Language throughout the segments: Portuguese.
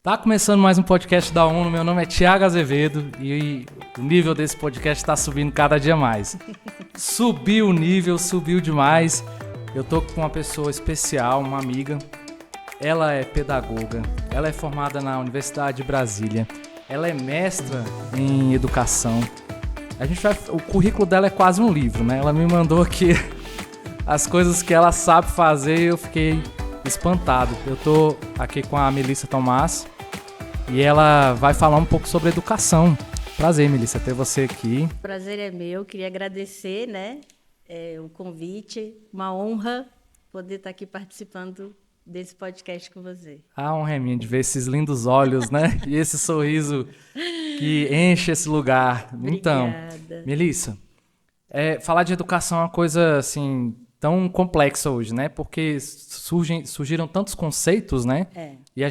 Tá começando mais um podcast da ONU, meu nome é Thiago Azevedo e o nível desse podcast tá subindo cada dia mais. Subiu o nível, subiu demais. Eu tô com uma pessoa especial, uma amiga. Ela é pedagoga, ela é formada na Universidade de Brasília, ela é mestra em educação. O currículo dela é quase um livro, né? Ela me mandou aqui as coisas que ela sabe fazer e eu fiquei espantado. Eu tô aqui com a Melissa Tomás e ela vai falar um pouco sobre educação. Prazer, Melissa, ter você aqui. Prazer é meu, queria agradecer, o convite, uma honra poder estar aqui participando desse podcast com você. A honra é minha de ver esses lindos olhos, né? E esse sorriso que enche esse lugar. Obrigada. Então, Melissa, falar de educação é uma coisa assim tão complexa hoje, né? Porque surgiram tantos conceitos, né? E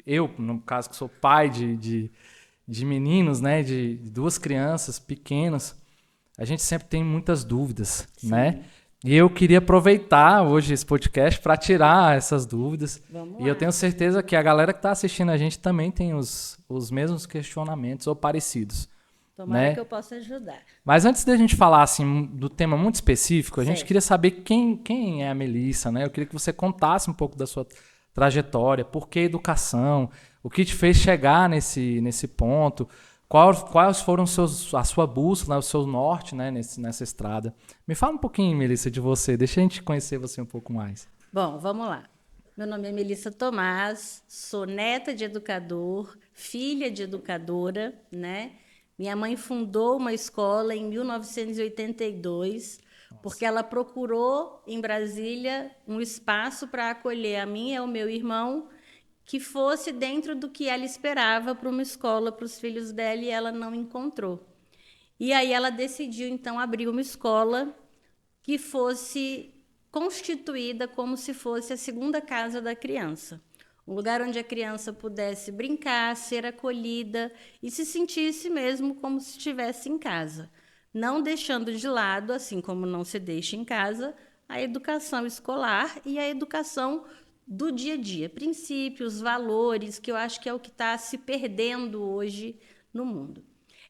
eu, no caso, que sou pai de meninos, né? De duas crianças pequenas, a gente sempre tem muitas dúvidas, né? E eu queria aproveitar hoje esse podcast para tirar essas dúvidas. Vamos e lá. Eu tenho certeza que a galera que está assistindo a gente também tem os mesmos questionamentos ou parecidos. Tomara né? que eu possa ajudar. Mas antes da gente falar assim, do tema muito específico, a gente Certo. queria saber quem é a Melissa, né? Eu queria que você contasse um pouco da sua trajetória, por que educação, o que te fez chegar nesse ponto, quais foram a sua bússola, o seu norte, né, nessa estrada. Me fala um pouquinho, Melissa, de você, deixa a gente conhecer você um pouco mais. Bom, vamos lá. Meu nome é Melissa Tomás, sou neta de educador, filha de educadora, né? Minha mãe fundou uma escola em 1982, porque ela procurou em Brasília um espaço para acolher a mim e ao meu irmão que fosse dentro do que ela esperava para uma escola para os filhos dela e ela não encontrou. E aí ela decidiu, então, abrir uma escola que fosse constituída como se fosse a segunda casa da criança. Um lugar onde a criança pudesse brincar, ser acolhida e se sentisse mesmo como se estivesse em casa. Não deixando de lado, assim como não se deixa em casa, a educação escolar e a educação do dia a dia, princípios, valores, que eu acho que é o que está se perdendo hoje no mundo.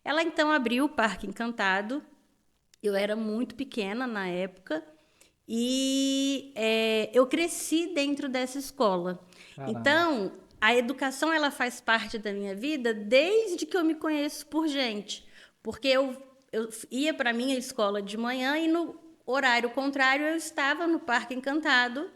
Ela então abriu o Parque Encantado. Eu era muito pequena na época e eu cresci dentro dessa escola. Caramba. Então, a educação ela faz parte da minha vida desde que eu me conheço por gente. Porque eu ia para a minha escola de manhã e no horário contrário eu estava no Parque Encantado,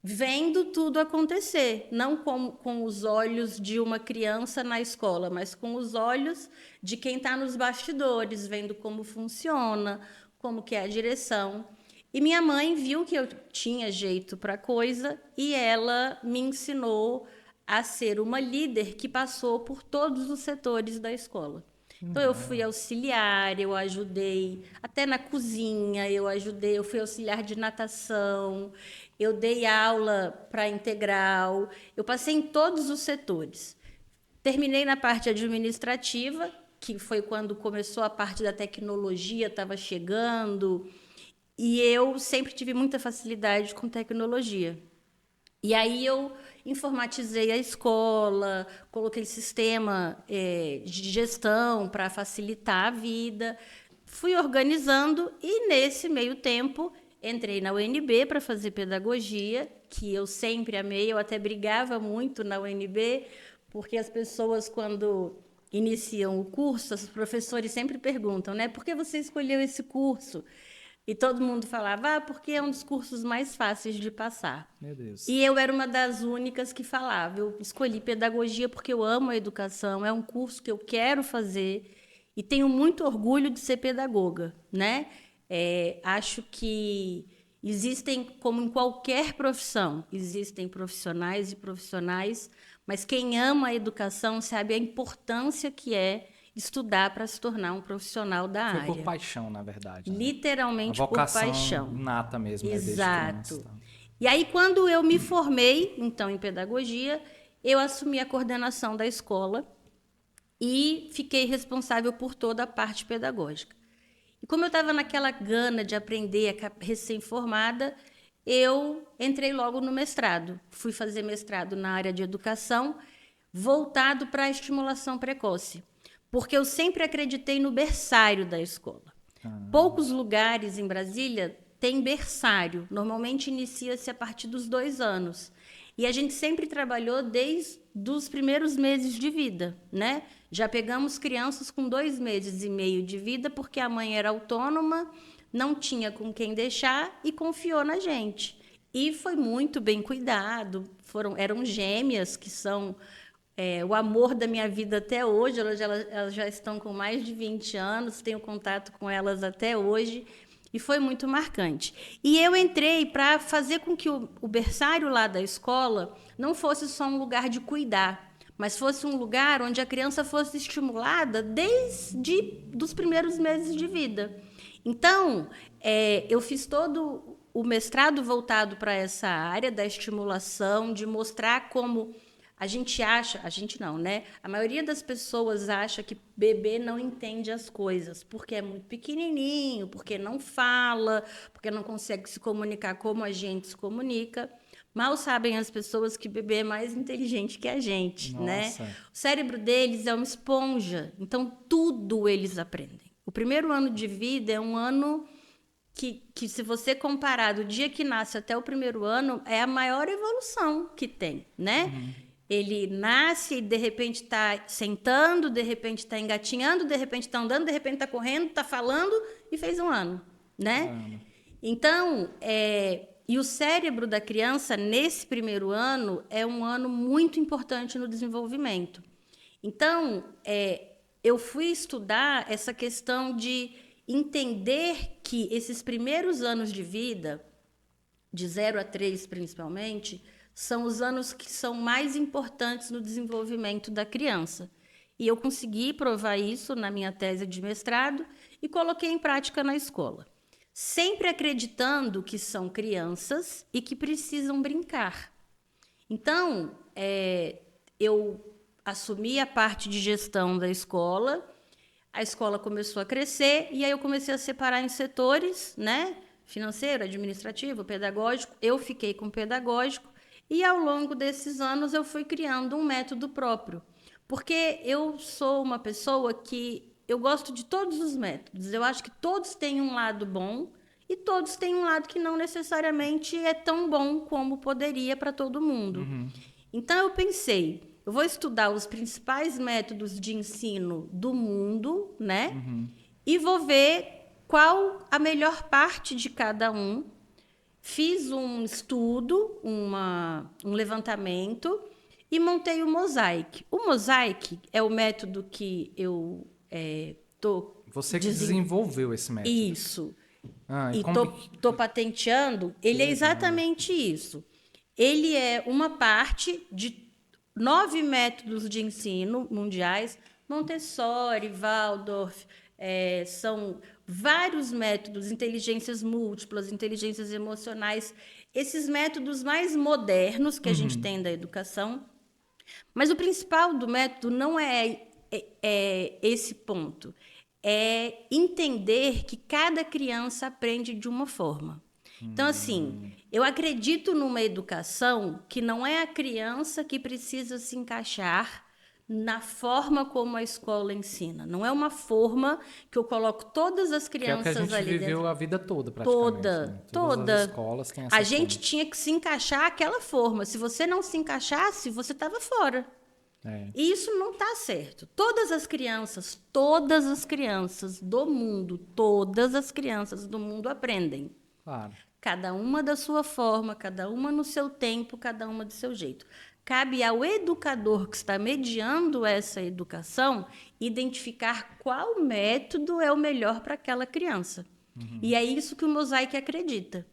vendo tudo acontecer, não com os olhos de uma criança na escola, mas com os olhos de quem está nos bastidores, vendo como funciona, como que é a direção. E minha mãe viu que eu tinha jeito para coisa e ela me ensinou a ser uma líder que passou por todos os setores da escola. Então, eu fui auxiliar, eu ajudei até na cozinha, eu fui auxiliar de natação, eu dei aula para integral, eu passei em todos os setores. Terminei na parte administrativa, que foi quando começou a parte da tecnologia, estava chegando, e eu sempre tive muita facilidade com tecnologia. E aí eu informatizei a escola, coloquei sistema de gestão para facilitar a vida, fui organizando e, nesse meio tempo, entrei na UNB para fazer pedagogia, que eu sempre amei, eu até brigava muito na UNB, porque as pessoas, quando iniciam o curso, os professores sempre perguntam, né, por que você escolheu esse curso? E todo mundo falava, porque é um dos cursos mais fáceis de passar. Meu Deus. E eu era uma das únicas que falava. Eu escolhi pedagogia porque eu amo a educação, é um curso que eu quero fazer e tenho muito orgulho de ser pedagoga, né? Acho que existem, como em qualquer profissão, existem profissionais e profissionais, mas quem ama a educação sabe a importância que é estudar para se tornar um profissional da área. Foi por paixão, na verdade. Né? Literalmente a por paixão. Inata mesmo. Exato. Desde criança. E aí, quando eu me formei, então, em pedagogia, eu assumi a coordenação da escola e fiquei responsável por toda a parte pedagógica. E como eu estava naquela gana de aprender, recém-formada, eu entrei logo no mestrado. Fui fazer mestrado na área de educação, voltado para a estimulação precoce, porque eu sempre acreditei no berçário da escola. Poucos lugares em Brasília têm berçário, normalmente inicia-se a partir dos 2 anos. E a gente sempre trabalhou desde os primeiros meses de vida, né? Já pegamos crianças com 2 meses e meio de vida, porque a mãe era autônoma, não tinha com quem deixar e confiou na gente. E foi muito bem cuidado, eram gêmeas, que são o amor da minha vida até hoje. Elas já estão com mais de 20 anos, tenho contato com elas até hoje. E foi muito marcante. E eu entrei para fazer com que o berçário lá da escola não fosse só um lugar de cuidar, mas fosse um lugar onde a criança fosse estimulada desde os primeiros meses de vida. Então, eu fiz todo o mestrado voltado para essa área da estimulação, de mostrar como a gente não, né? A maioria das pessoas acha que bebê não entende as coisas, porque é muito pequenininho, porque não fala, porque não consegue se comunicar como a gente se comunica. Mal sabem as pessoas que bebê é mais inteligente que a gente, né? O cérebro deles é uma esponja, então tudo eles aprendem. O primeiro ano de vida é um ano que se você comparar do dia que nasce até o primeiro ano, é a maior evolução que tem, né? Ele nasce e, de repente, está sentando, de repente, está engatinhando, de repente, está andando, de repente, está correndo, está falando e fez 1 ano, né? Então, e o cérebro da criança, nesse primeiro ano, é um ano muito importante no desenvolvimento. Então, eu fui estudar essa questão de entender que esses primeiros anos de vida, de 0 a 3 principalmente, são os anos que são mais importantes no desenvolvimento da criança. E eu consegui provar isso na minha tese de mestrado e coloquei em prática na escola. Sempre acreditando que são crianças e que precisam brincar. Então, eu assumi a parte de gestão da escola, a escola começou a crescer e aí eu comecei a separar em setores, né? Financeiro, administrativo, pedagógico. Eu fiquei com pedagógico. E, ao longo desses anos, eu fui criando um método próprio. Porque eu sou uma pessoa que eu gosto de todos os métodos. Eu acho que todos têm um lado bom e todos têm um lado que não necessariamente é tão bom como poderia para todo mundo. Então, eu pensei, eu vou estudar os principais métodos de ensino do mundo, né? E vou ver qual a melhor parte de cada um. Fiz um estudo, um levantamento e montei o Mosaic. O Mosaic é o método que eu estou... Você que desenvolveu esse método. Isso. E estou patenteando. Ele é exatamente isso. Ele é uma parte de 9 métodos de ensino mundiais. Montessori, Waldorf, são vários métodos, inteligências múltiplas, inteligências emocionais, esses métodos mais modernos que a gente tem da educação. Mas o principal do método não é esse ponto. É entender que cada criança aprende de uma forma. Então, assim, eu acredito numa educação que não é a criança que precisa se encaixar na forma como a escola ensina. Não é uma forma que eu coloco todas as crianças ali dentro. Que é o que a gente viveu a vida toda, praticamente. Toda. Todas as escolas têm essa forma. A gente tinha que se encaixar aquela forma. Se você não se encaixasse, você estava fora. E isso não está certo. Todas as crianças do mundo, todas as crianças do mundo aprendem. Claro. Cada uma da sua forma, cada uma no seu tempo, cada uma do seu jeito. Cabe ao educador que está mediando essa educação identificar qual método é o melhor para aquela criança. E é isso que o Mosaic acredita.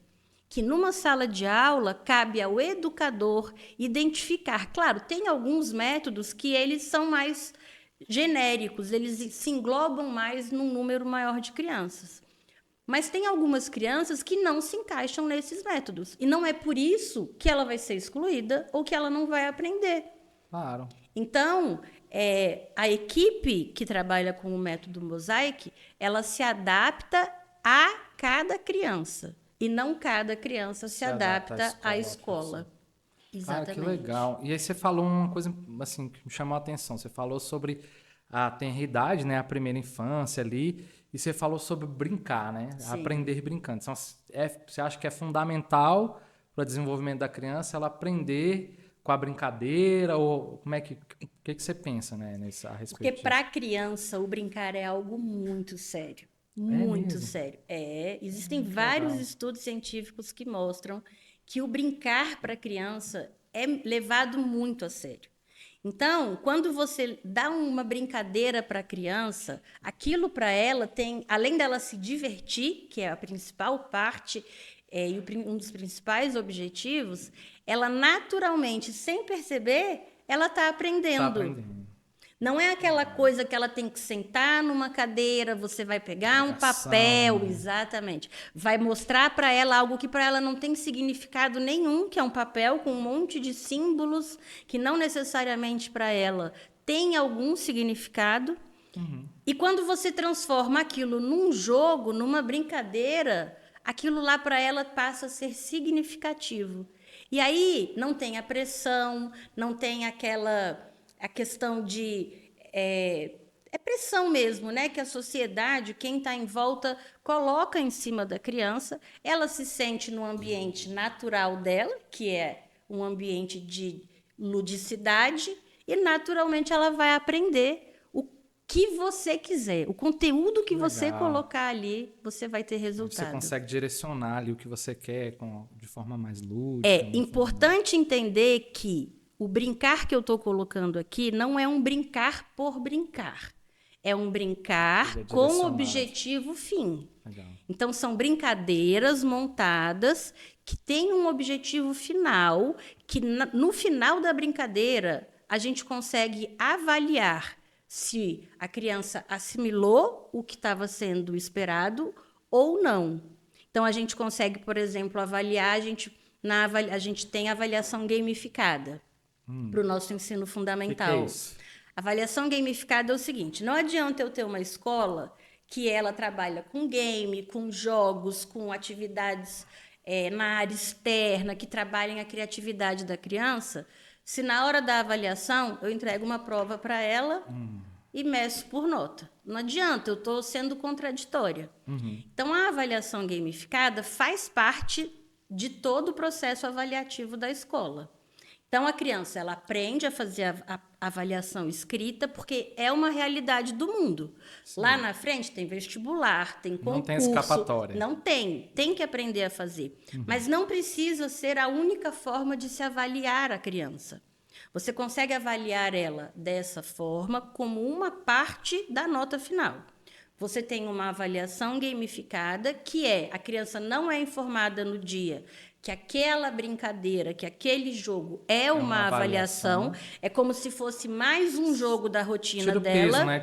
Que numa sala de aula cabe ao educador identificar. Claro, tem alguns métodos que eles são mais genéricos, eles se englobam mais num número maior de crianças. Mas tem algumas crianças que não se encaixam nesses métodos. E não é por isso que ela vai ser excluída ou que ela não vai aprender. Claro. Então, a equipe que trabalha com o método Mosaic, ela se adapta a cada criança. E não cada criança se adapta à escola. Cara, que Exatamente. legal. E aí você falou uma coisa assim que me chamou a atenção. Você falou sobre a tenridade, né, a primeira infância ali, e você falou sobre brincar, né, Sim. aprender brincando. Então, você acha que é fundamental para o desenvolvimento da criança ela aprender com a brincadeira ou como é que o que você pensa, né, a Porque respeito para disso? a criança o brincar é algo muito sério. É Muito mesmo? sério. Existem Que vários legal. estudos científicos que mostram que o brincar para a criança é levado muito a sério. Então, quando você dá uma brincadeira para a criança, aquilo para ela tem, além dela se divertir, que é a principal parte, um dos principais objetivos, ela naturalmente, sem perceber, ela está Tá aprendendo. aprendendo. Não é aquela coisa que ela tem que sentar numa cadeira, você vai pegar um Obrigação, papel, né? exatamente. Vai mostrar para ela algo que para ela não tem significado nenhum, que é um papel com um monte de símbolos que não necessariamente para ela tem algum significado. E quando você transforma aquilo num jogo, numa brincadeira, aquilo lá para ela passa a ser significativo. E aí não tem a pressão, não tem a questão de pressão mesmo, né? Que a sociedade, quem está em volta, coloca em cima da criança. Ela se sente no ambiente natural dela, que é um ambiente de ludicidade, e naturalmente ela vai aprender o que você quiser. O conteúdo que Que você legal. colocar ali, você vai ter Você resultado. consegue direcionar ali o que você quer de forma mais lúdica, É uma forma mais... importante entender que o brincar que eu estou colocando aqui não é um brincar por brincar. É um Ele é brincar com direcionado. objetivo fim. Legal. Então, são brincadeiras montadas que têm um objetivo final, que no final da brincadeira a gente consegue avaliar se a criança assimilou o que estava sendo esperado ou não. Então, a gente consegue, por exemplo, avaliar, a gente tem avaliação gamificada para o nosso ensino Que é fundamental. isso? Avaliação gamificada é o seguinte: não adianta eu ter uma escola que ela trabalha com game, com jogos, com atividades na área externa, que trabalhem a criatividade da criança, se na hora da avaliação eu entrego uma prova para ela e meço por nota. Não adianta, eu estou sendo contraditória. Então, a avaliação gamificada faz parte de todo o processo avaliativo da escola. Então, a criança ela aprende a fazer a avaliação escrita porque é uma realidade do mundo. Lá na frente tem vestibular, tem Não tem concurso, escapatória. não tem que aprender a fazer. Mas não precisa ser a única forma de se avaliar a criança. Você consegue avaliar ela dessa forma como uma parte da nota final. Você tem uma avaliação gamificada, que a criança não é informada no dia que aquela brincadeira, que aquele jogo é É uma uma avaliação, avaliação. é como se fosse mais um jogo da rotina Tira o peso, dela. né,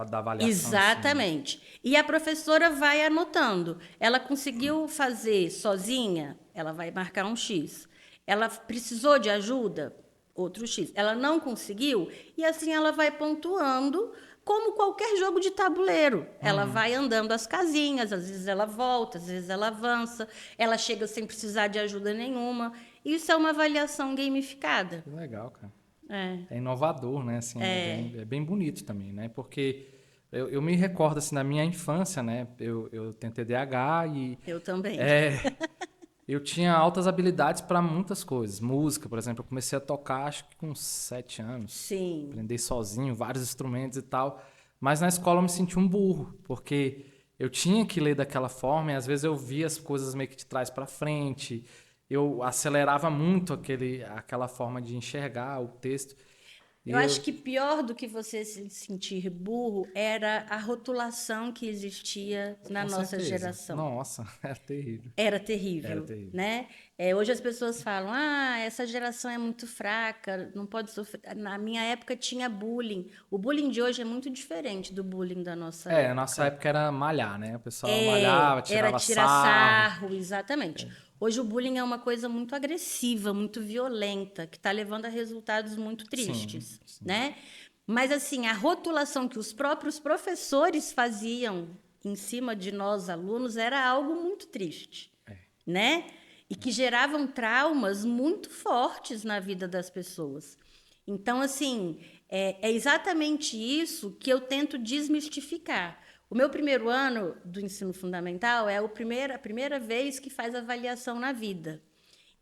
da avaliação em si, né? Exatamente. E a professora vai anotando. Ela conseguiu fazer sozinha? Ela vai marcar um X. Ela precisou de ajuda? Outro X. Ela não conseguiu? E assim ela vai pontuando, como qualquer jogo de tabuleiro. Ela vai andando as casinhas, às vezes ela volta, às vezes ela avança, ela chega sem precisar de ajuda nenhuma. Isso é uma avaliação gamificada. Que legal, cara. É. É inovador, né? Assim, é bem bonito também, né? Porque eu me recordo, assim, na minha infância, né? Eu tenho TDAH e Eu também. eu tinha altas habilidades para muitas coisas. Música, por exemplo, eu comecei a tocar acho que com 7 anos. Sim. Aprender sozinho, vários instrumentos e tal. Mas na escola eu me senti um burro, porque eu tinha que ler daquela forma e às vezes eu via as coisas meio que de trás para frente. Eu acelerava muito aquela forma de enxergar o texto. E Eu acho que pior do que você se sentir burro era a rotulação que existia na com nossa certeza. geração. Nossa, era terrível. Era Era terrível, terrível. né? Hoje as pessoas falam, essa geração é muito fraca, não pode sofrer. Na minha época tinha bullying. O bullying de hoje é muito diferente do bullying da nossa Na nossa época. época era malhar, né? O pessoal malhava, Era tirava tirar sarro. sarro, exatamente. Hoje o bullying é uma coisa muito agressiva, muito violenta, que está levando a resultados muito Sim, tristes, sim. né? Mas assim, a rotulação que os próprios professores faziam em cima de nós alunos era algo muito triste, né? e que geravam traumas muito fortes na vida das pessoas. Então, assim, é exatamente isso que eu tento desmistificar. O meu primeiro ano do ensino fundamental é a primeira vez que faz avaliação na vida.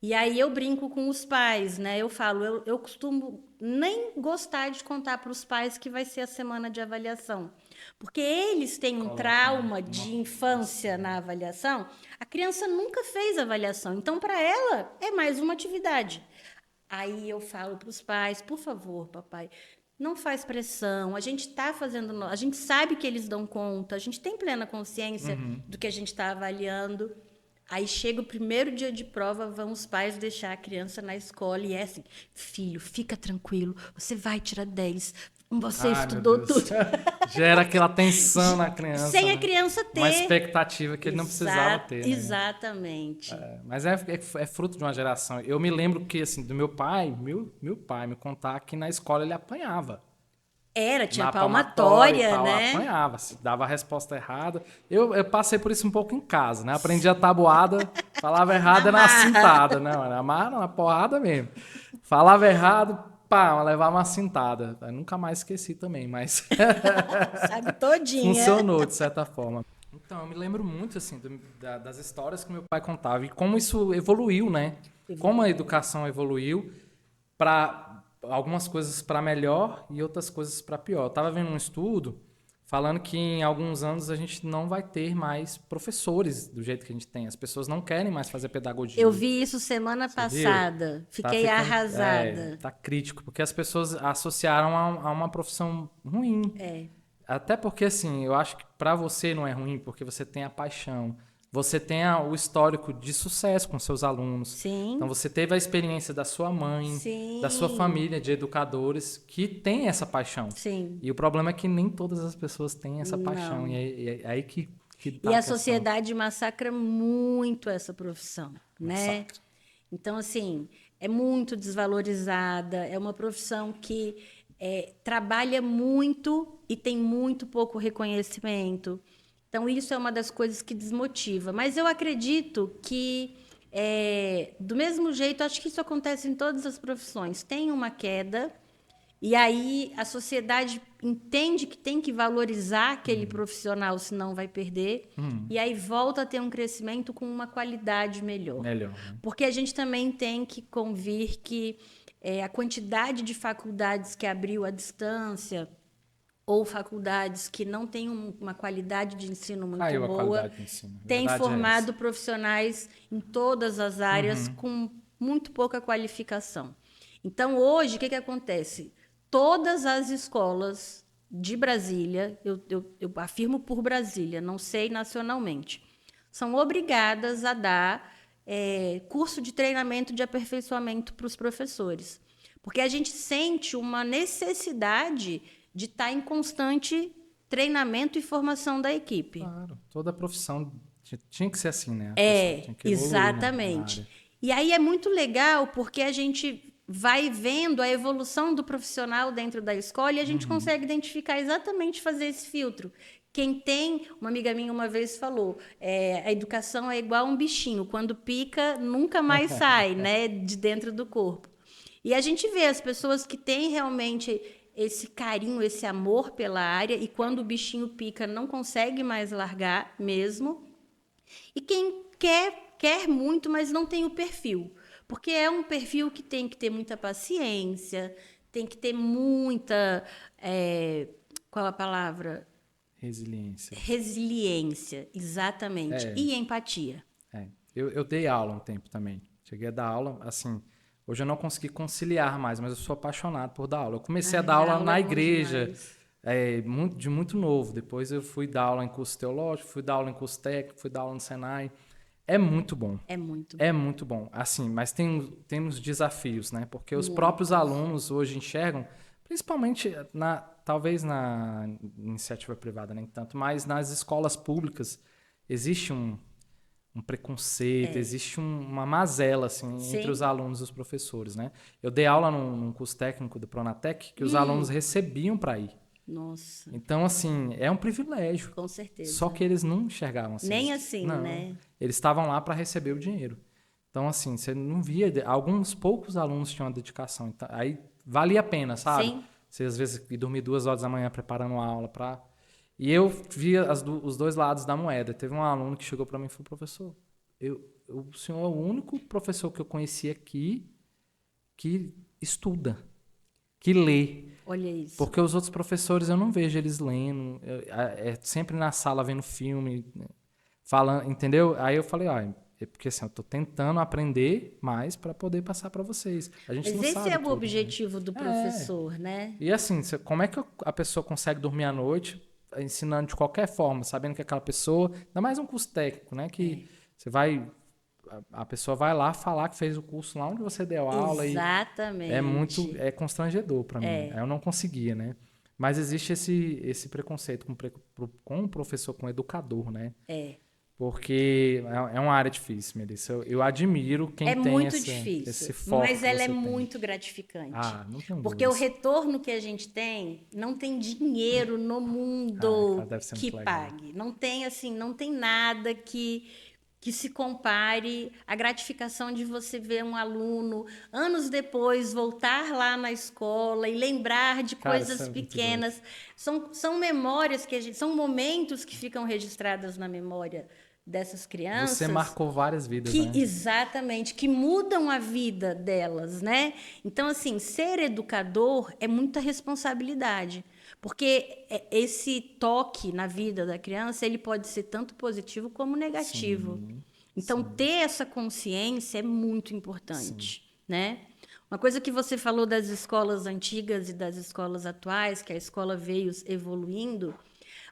E aí eu brinco com os pais, né? Eu falo, eu costumo nem gostar de contar para os pais que vai ser a semana de avaliação. Porque eles têm um trauma de infância na avaliação. A criança nunca fez avaliação, então para ela é mais uma atividade. Aí eu falo para os pais, por favor, papai, não faz pressão, a gente está fazendo, a gente sabe que eles dão conta, a gente tem plena consciência do que a gente está avaliando. Aí chega o primeiro dia de prova, vão os pais deixar a criança na escola e é assim, filho, fica tranquilo, você vai tirar 10, você estudou tudo. Gera aquela tensão na criança. Sem a criança ter. Uma expectativa que ele não precisava ter. Né? Exatamente. Mas é fruto de uma geração. Eu me lembro que, assim, do meu pai me contar que na escola ele apanhava. Tinha palmatória, tal, né? Apanhava, se dava a resposta errada. Eu passei por isso um pouco em casa, né? Aprendi a tabuada, falava errado na cintada. Não, era na porrada mesmo. Falava errado, pá, levava uma cintada. Eu nunca mais esqueci também, mas... Sabe todinha. Funcionou, de certa forma. Então, eu me lembro muito, assim, das histórias que meu pai contava e como isso evoluiu, né? Como a educação evoluiu para... algumas coisas para melhor e outras coisas para pior. Eu estava vendo um estudo falando que em alguns anos a gente não vai ter mais professores do jeito que a gente tem. As pessoas não querem mais fazer pedagogia. Eu vi isso semana passada. Fiquei arrasada. Tá crítico, porque as pessoas associaram a uma profissão ruim. Até porque, assim, eu acho que para você não é ruim, porque você tem a paixão. Você tem o histórico de sucesso com seus alunos. Sim. Então, você teve a experiência da sua mãe, Sim. da sua família de educadores que tem essa paixão. Sim. E o problema é que nem todas as pessoas têm essa paixão. E é aí que dá a sociedade massacra muito essa profissão, né? Massacra. Então, assim, é muito desvalorizada. É uma profissão que trabalha muito e tem muito pouco reconhecimento. Então, isso é uma das coisas que desmotiva. Mas eu acredito que, do mesmo jeito, acho que isso acontece em todas as profissões. Tem uma queda, e aí a sociedade entende que tem que valorizar aquele profissional, senão vai perder. E aí volta a ter um crescimento com uma qualidade melhor. Né? Porque a gente também tem que convir que a quantidade de faculdades que abriu à distância... ou faculdades que não têm uma qualidade de ensino muito boa, têm formado profissionais em todas as áreas com muito pouca qualificação. Então, hoje, o que acontece? Todas as escolas de Brasília, eu afirmo por Brasília, não sei nacionalmente, são obrigadas a dar curso de treinamento de aperfeiçoamento para os professores. Porque a gente sente uma necessidade de estar em constante treinamento e formação da equipe. Claro, toda profissão tinha que ser assim, né? Tinha que evoluir, exatamente. Né, e aí é muito legal porque a gente vai vendo a evolução do profissional dentro da escola e a gente consegue identificar exatamente, fazer esse filtro. Quem tem, uma amiga minha uma vez falou, a educação é igual um bichinho, quando pica, nunca mais sai, né, de dentro do corpo. E a gente vê as pessoas que têm realmente esse carinho, esse amor pela área, e quando o bichinho pica, não consegue mais largar mesmo. E quem quer muito, mas não tem o perfil. Porque é um perfil que tem que ter muita paciência, tem que ter muita... qual a palavra? Resiliência. Resiliência, exatamente. E empatia. Eu dei aula um tempo também. Cheguei a dar aula, assim... Hoje eu não consegui conciliar mais, mas eu sou apaixonado por dar aula. Eu comecei a dar aula na igreja, de muito novo. Depois eu fui dar aula em curso teológico, fui dar aula em curso técnico, fui dar aula no Senai. É muito bom. É muito bom. É muito bom. Assim, mas tem uns desafios, né? Porque os próprios alunos hoje enxergam, principalmente, talvez na iniciativa privada nem tanto, mas nas escolas públicas existe um preconceito, existe uma mazela assim, entre os alunos e os professores, né? Eu dei aula num curso técnico do Pronatec que os alunos recebiam para ir. Nossa. Então, assim, é um privilégio. Com certeza. Só que eles não enxergavam assim. Nem assim, não, né? Eles estavam lá para receber o dinheiro. Então, assim, você não via... Alguns poucos alunos tinham uma dedicação. Então, aí valia a pena, sabe? Sim. Você, às vezes, ir dormir 2 horas da manhã preparando a aula para... E eu via os dois lados da moeda. Teve um aluno que chegou para mim e falou, professor, o senhor é o único professor que eu conheci aqui que estuda, que lê. Olha isso. Porque os outros professores eu não vejo eles lendo. É sempre na sala vendo filme, falando, entendeu? Aí eu falei, é porque assim, eu tô tentando aprender mais para poder passar para vocês. A gente Mas não esse sabe é o tudo, né? objetivo do professor, né? E assim, como é que a pessoa consegue dormir à noite ensinando de qualquer forma, sabendo que aquela pessoa, ainda mais um curso técnico, né? Que você vai, a pessoa vai lá falar que fez o curso lá onde você deu aula e Exatamente. é constrangedor para mim. Aí eu não conseguia, né? Mas existe esse preconceito com o professor, com o educador, né? Porque é uma área difícil, Melissa. Eu admiro quem É tem muito esse difícil, foco mas que ela é você tem. muito gratificante. Não tenho Porque o dúvidas. retorno que a gente tem, não tem dinheiro no Cara, mundo deve ser que muito legal. pague. Não tem assim, não tem nada que se compare à gratificação de você ver um aluno anos depois voltar lá na escola e lembrar de Cara, isso coisas é muito doido. pequenas. São memórias são momentos que ficam registrados na memória dessas crianças. Você marcou várias vidas, né? Exatamente, que mudam a vida delas, né? Então, assim, ser educador é muita responsabilidade, porque esse toque na vida da criança, ele pode ser tanto positivo como negativo. Então, ter essa consciência é muito importante, né? Uma coisa que você falou das escolas antigas e das escolas atuais, que a escola veio evoluindo,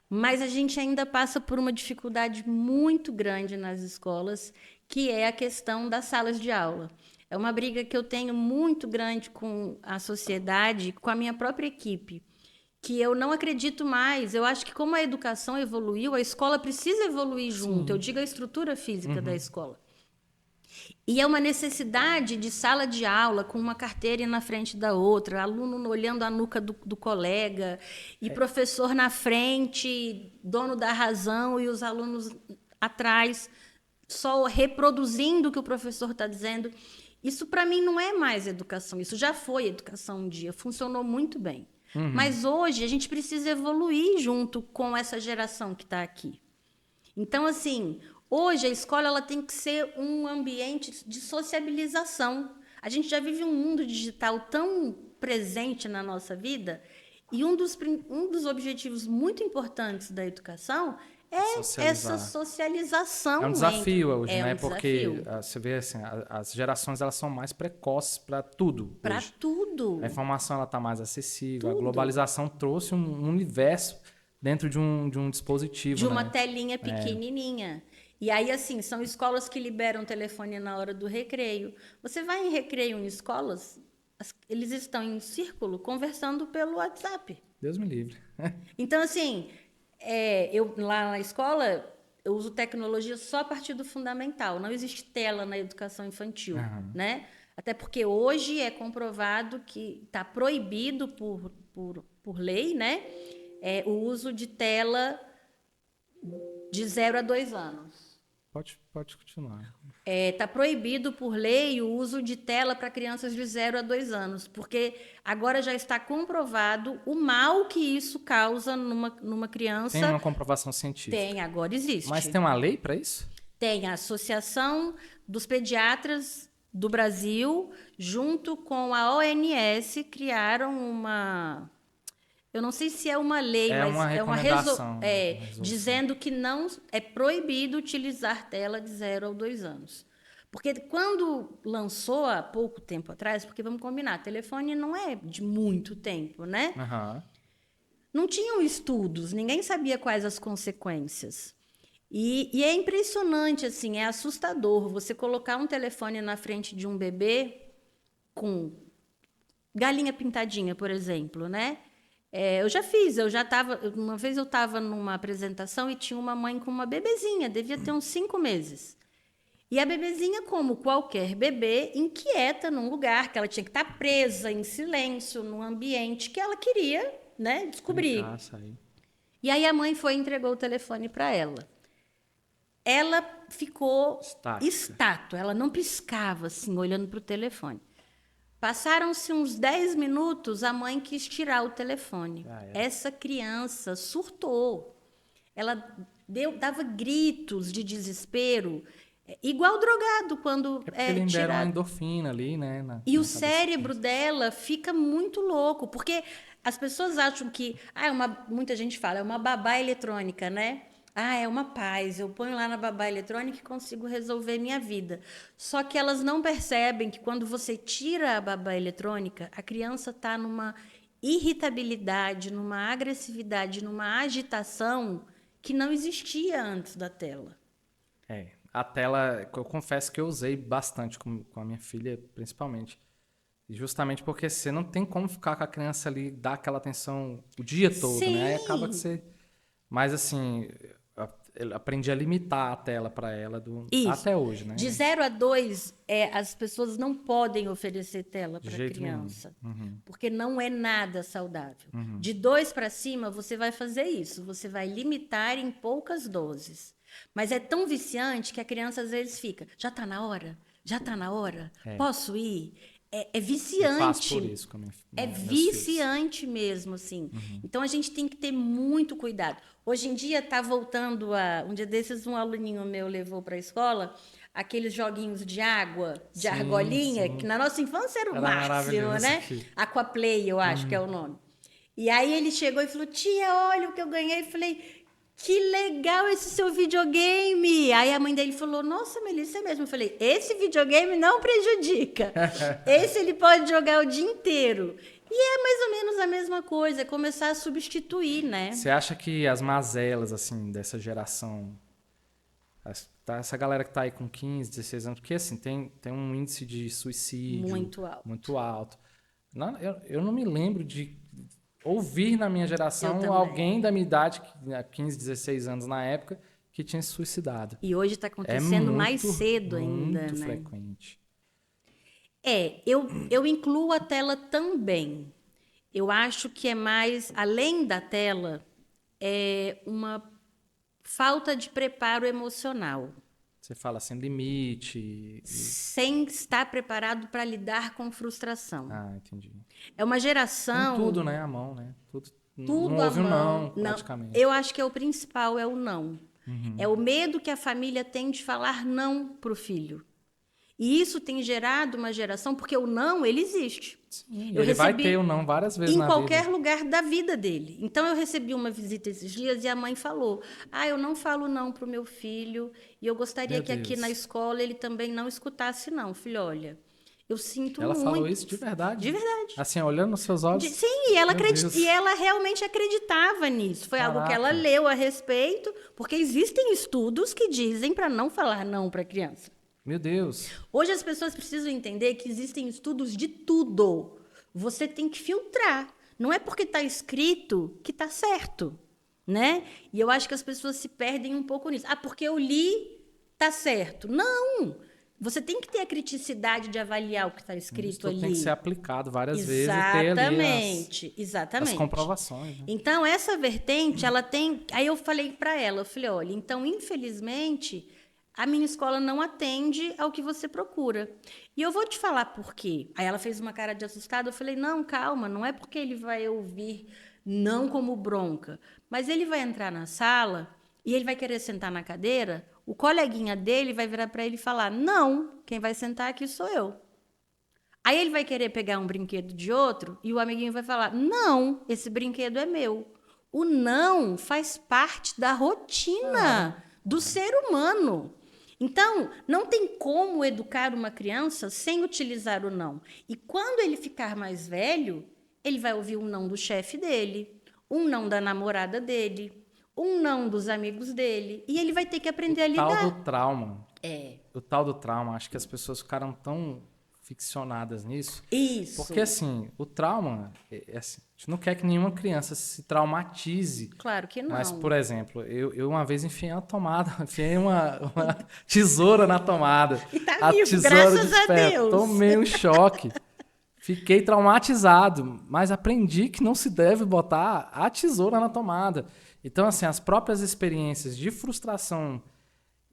mas a gente ainda passa por uma dificuldade muito grande nas escolas, que é a questão das salas de aula. É uma briga que eu tenho muito grande com a sociedade, com a minha própria equipe, que eu não acredito mais. Eu acho que como a educação evoluiu, a escola precisa evoluir junto. Eu digo a estrutura física da escola. E é uma necessidade de sala de aula com uma carteira na frente da outra, aluno olhando a nuca do colega, e professor na frente, dono da razão, e os alunos atrás, só reproduzindo o que o professor está dizendo. Isso, para mim, não é mais educação. Isso já foi educação um dia, funcionou muito bem. Mas hoje a gente precisa evoluir junto com essa geração que está aqui. Então, assim, hoje a escola ela tem que ser um ambiente de sociabilização. A gente já vive um mundo digital tão presente na nossa vida, e um dos objetivos muito importantes da educação é essa socialização. É um desafio hoje, né? Um Porque desafio. você vê assim, as gerações elas são mais precoces para tudo. Para hoje. tudo. A informação ela está mais acessível. Tudo. A globalização trouxe um universo dentro de um dispositivo. De uma né? telinha pequenininha. E aí, assim, são escolas que liberam telefone na hora do recreio. Você vai em recreio em escolas, eles estão em círculo conversando pelo WhatsApp. Deus me livre. Então, assim, eu lá na escola, eu uso tecnologia só a partir do fundamental. Não existe tela na educação infantil, né? Até porque hoje é comprovado que está proibido por lei, né? O uso de tela de 0 a 2 anos. Pode continuar. Está proibido por lei o uso de tela para crianças de 0 a 2 anos, porque agora já está comprovado o mal que isso causa numa criança. Tem uma comprovação científica. Tem, agora existe. Mas tem uma lei para isso? Tem a Associação dos Pediatras do Brasil, junto com a ONS, criaram uma... Eu não sei se é uma lei, mas uma recomendação, dizendo que não é proibido utilizar tela de 0 a 2 anos. Porque quando lançou há pouco tempo atrás, porque vamos combinar, telefone não é de muito tempo, né? Não tinham estudos, ninguém sabia quais as consequências. E é impressionante, assim, é assustador você colocar um telefone na frente de um bebê com galinha pintadinha, por exemplo, né? Uma vez eu estava numa apresentação e tinha uma mãe com uma bebezinha, devia ter uns 5 meses. E a bebezinha, como qualquer bebê, inquieta num lugar que ela tinha que estar presa, em silêncio, num ambiente que ela queria, né, descobrir. E aí a mãe foi e entregou o telefone para ela. Ela ficou Estática. estátua, ela não piscava, assim, olhando para o telefone. Passaram-se uns 10 minutos, a mãe quis tirar o telefone. Essa criança surtou. Ela dava gritos de desespero, igual drogado quando Porque ele libera uma tirado. endorfina ali, né? E o cérebro dela fica muito louco, porque as pessoas acham que, muita gente fala, é uma babá eletrônica, né? É uma paz, eu ponho lá na babá eletrônica e consigo resolver minha vida. Só que elas não percebem que quando você tira a babá eletrônica, a criança está numa irritabilidade, numa agressividade, numa agitação que não existia antes da tela. A tela, eu confesso que eu usei bastante com a minha filha, principalmente. Justamente porque você não tem como ficar com a criança ali, dar aquela atenção o dia todo, Sim. né? Aí acaba que você... Mas, assim, eu aprendi a limitar a tela para ela até hoje, né? De 0 a 2, as pessoas não podem oferecer tela para a criança, porque não é nada saudável. De 2 para cima, você vai fazer isso, você vai limitar em poucas doses. Mas é tão viciante que a criança às vezes fica, já está na hora? Já está na hora? Posso ir? É viciante. Eu faço por isso com é viciante mesmo, assim. Então, a gente tem que ter muito cuidado. Hoje em dia, está voltando um dia desses, um aluninho meu levou para a escola aqueles joguinhos de água, de argolinha, que na nossa infância era o máximo, né? Aquaplay, eu acho que é o nome. E aí, ele chegou e falou, tia, olha o que eu ganhei. Eu falei... Que legal esse seu videogame! Aí a mãe dele falou, nossa, Melissa, é mesmo. Eu falei, esse videogame não prejudica. Esse ele pode jogar o dia inteiro. E é mais ou menos a mesma coisa, é começar a substituir, né? Você acha que as mazelas, assim, dessa geração, essa galera que tá aí com 15, 16 anos, porque, assim, tem um índice de suicídio muito alto. Eu não me lembro de ouvir na minha geração alguém da minha idade, 15, 16 anos na época, que tinha se suicidado. E hoje está acontecendo mais cedo ainda, muito né? frequente. Eu incluo a tela também. Eu acho que é mais, além da tela, é uma falta de preparo emocional. Você fala sem limite. Sem estar preparado para lidar com frustração. Entendi. É uma geração... Com tudo, né? A mão, né? Tudo não houve o não, praticamente. Eu acho que é o principal, é o não. É o medo que a família tem de falar não para o filho. E isso tem gerado uma geração, porque o não, ele existe. Sim, ele vai ter o não várias vezes na vida. Em qualquer lugar da vida dele. Então, eu recebi uma visita esses dias e a mãe falou, eu não falo não para o meu filho e eu gostaria que aqui na escola ele também não escutasse não. Filho, olha, eu sinto muito. Ela falou isso de verdade? De verdade. Assim, olhando nos seus olhos? Sim, e ela realmente acreditava nisso. Foi algo que ela leu a respeito, porque existem estudos que dizem para não falar não para a criança. Meu Deus. Hoje as pessoas precisam entender que existem estudos de tudo. Você tem que filtrar. Não é porque está escrito que está certo, né? E eu acho que as pessoas se perdem um pouco nisso. Porque eu li, está certo. Não! Você tem que ter a criticidade de avaliar o que está escrito ali. Tem que ser aplicado várias vezes e ter ali exatamente. as comprovações. Né? Então, essa vertente, ela tem... Aí eu falei para ela, eu falei, olha, então, infelizmente... A minha escola não atende ao que você procura. E eu vou te falar por quê. Aí ela fez uma cara de assustada. Eu falei, não, calma, não é porque ele vai ouvir não como bronca. Mas ele vai entrar na sala e ele vai querer sentar na cadeira, o coleguinha dele vai virar para ele e falar, não, quem vai sentar aqui sou eu. Aí ele vai querer pegar um brinquedo de outro e o amiguinho vai falar, não, esse brinquedo é meu. O não faz parte da rotina do ser humano. Então, não tem como educar uma criança sem utilizar o não. E quando ele ficar mais velho, ele vai ouvir um não do chefe dele, um não da namorada dele, um não dos amigos dele. E ele vai ter que aprender a lidar. O tal do trauma. O tal do trauma, acho que as pessoas ficaram tão ficcionadas nisso. Isso. Porque, assim, o trauma... assim, a gente não quer que nenhuma criança se traumatize. Claro que não. Mas, por exemplo, eu uma vez enfiei uma tesoura na tomada. E tá vivo, graças a Deus. Tomei um choque. Fiquei traumatizado, mas aprendi que não se deve botar a tesoura na tomada. Então, assim, as próprias experiências de frustração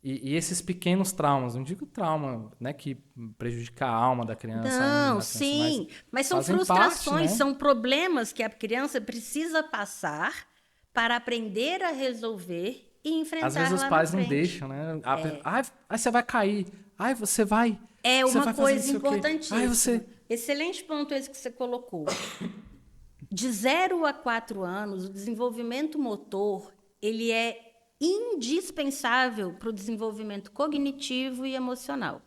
E esses pequenos traumas, não digo trauma, né, que prejudica a alma da criança. Não, da criança, sim, mas são fazem frustrações, parte, né? são problemas que a criança precisa passar para aprender a resolver e enfrentar Às vezes os lá pais na não frente. deixam, né? Ai, você vai cair. Ai, você vai. É você uma vai fazer coisa não sei o quê. importantíssima. Ai, você. Excelente ponto esse que você colocou. De 0 a 4 anos, o desenvolvimento motor, ele é indispensável para o desenvolvimento cognitivo e emocional.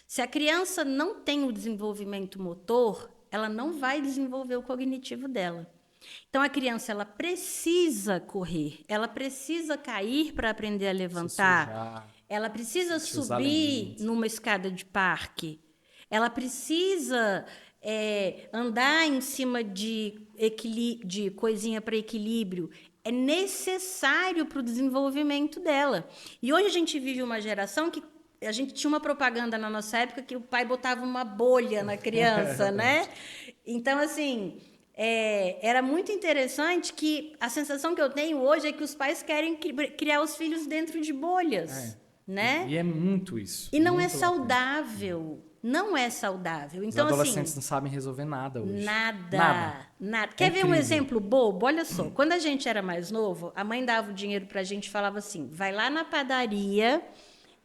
Se a criança não tem o desenvolvimento motor, ela não vai desenvolver o cognitivo dela. Então, a criança ela precisa correr, ela precisa cair para aprender a levantar, sujar, ela precisa sentir os subir alimentos. numa escada de parque, ela precisa andar em cima de coisinha para equilíbrio. É necessário para o desenvolvimento dela. E hoje a gente vive uma geração que a gente tinha uma propaganda na nossa época que o pai botava uma bolha na criança, né? Então, assim, era muito interessante que a sensação que eu tenho hoje é que os pais querem criar os filhos dentro de bolhas, né? E é muito isso. E não é muito saudável. Não é saudável. Os Então, adolescentes assim, não sabem resolver nada hoje. nada. Quer ver um incrível. exemplo bobo? Olha só, quando a gente era mais novo, a mãe dava o dinheiro pra gente e falava assim, vai lá na padaria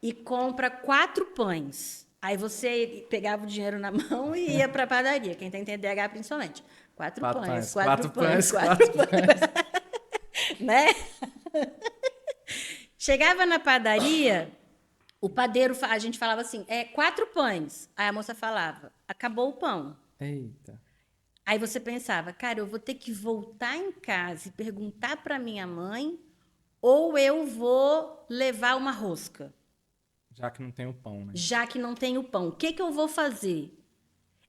e compra 4 pães. Aí você pegava o dinheiro na mão e ia pra padaria. Quem tem TDAH, principalmente. 4 pães, 4 pães, 4 pães. Né? Chegava na padaria, o padeiro, a gente falava assim, 4 pães. Aí a moça falava, acabou o pão. Eita. Aí você pensava, cara, eu vou ter que voltar em casa e perguntar para minha mãe ou eu vou levar uma rosca, Já que não tem o pão, né? já que não tem o pão. O que eu vou fazer?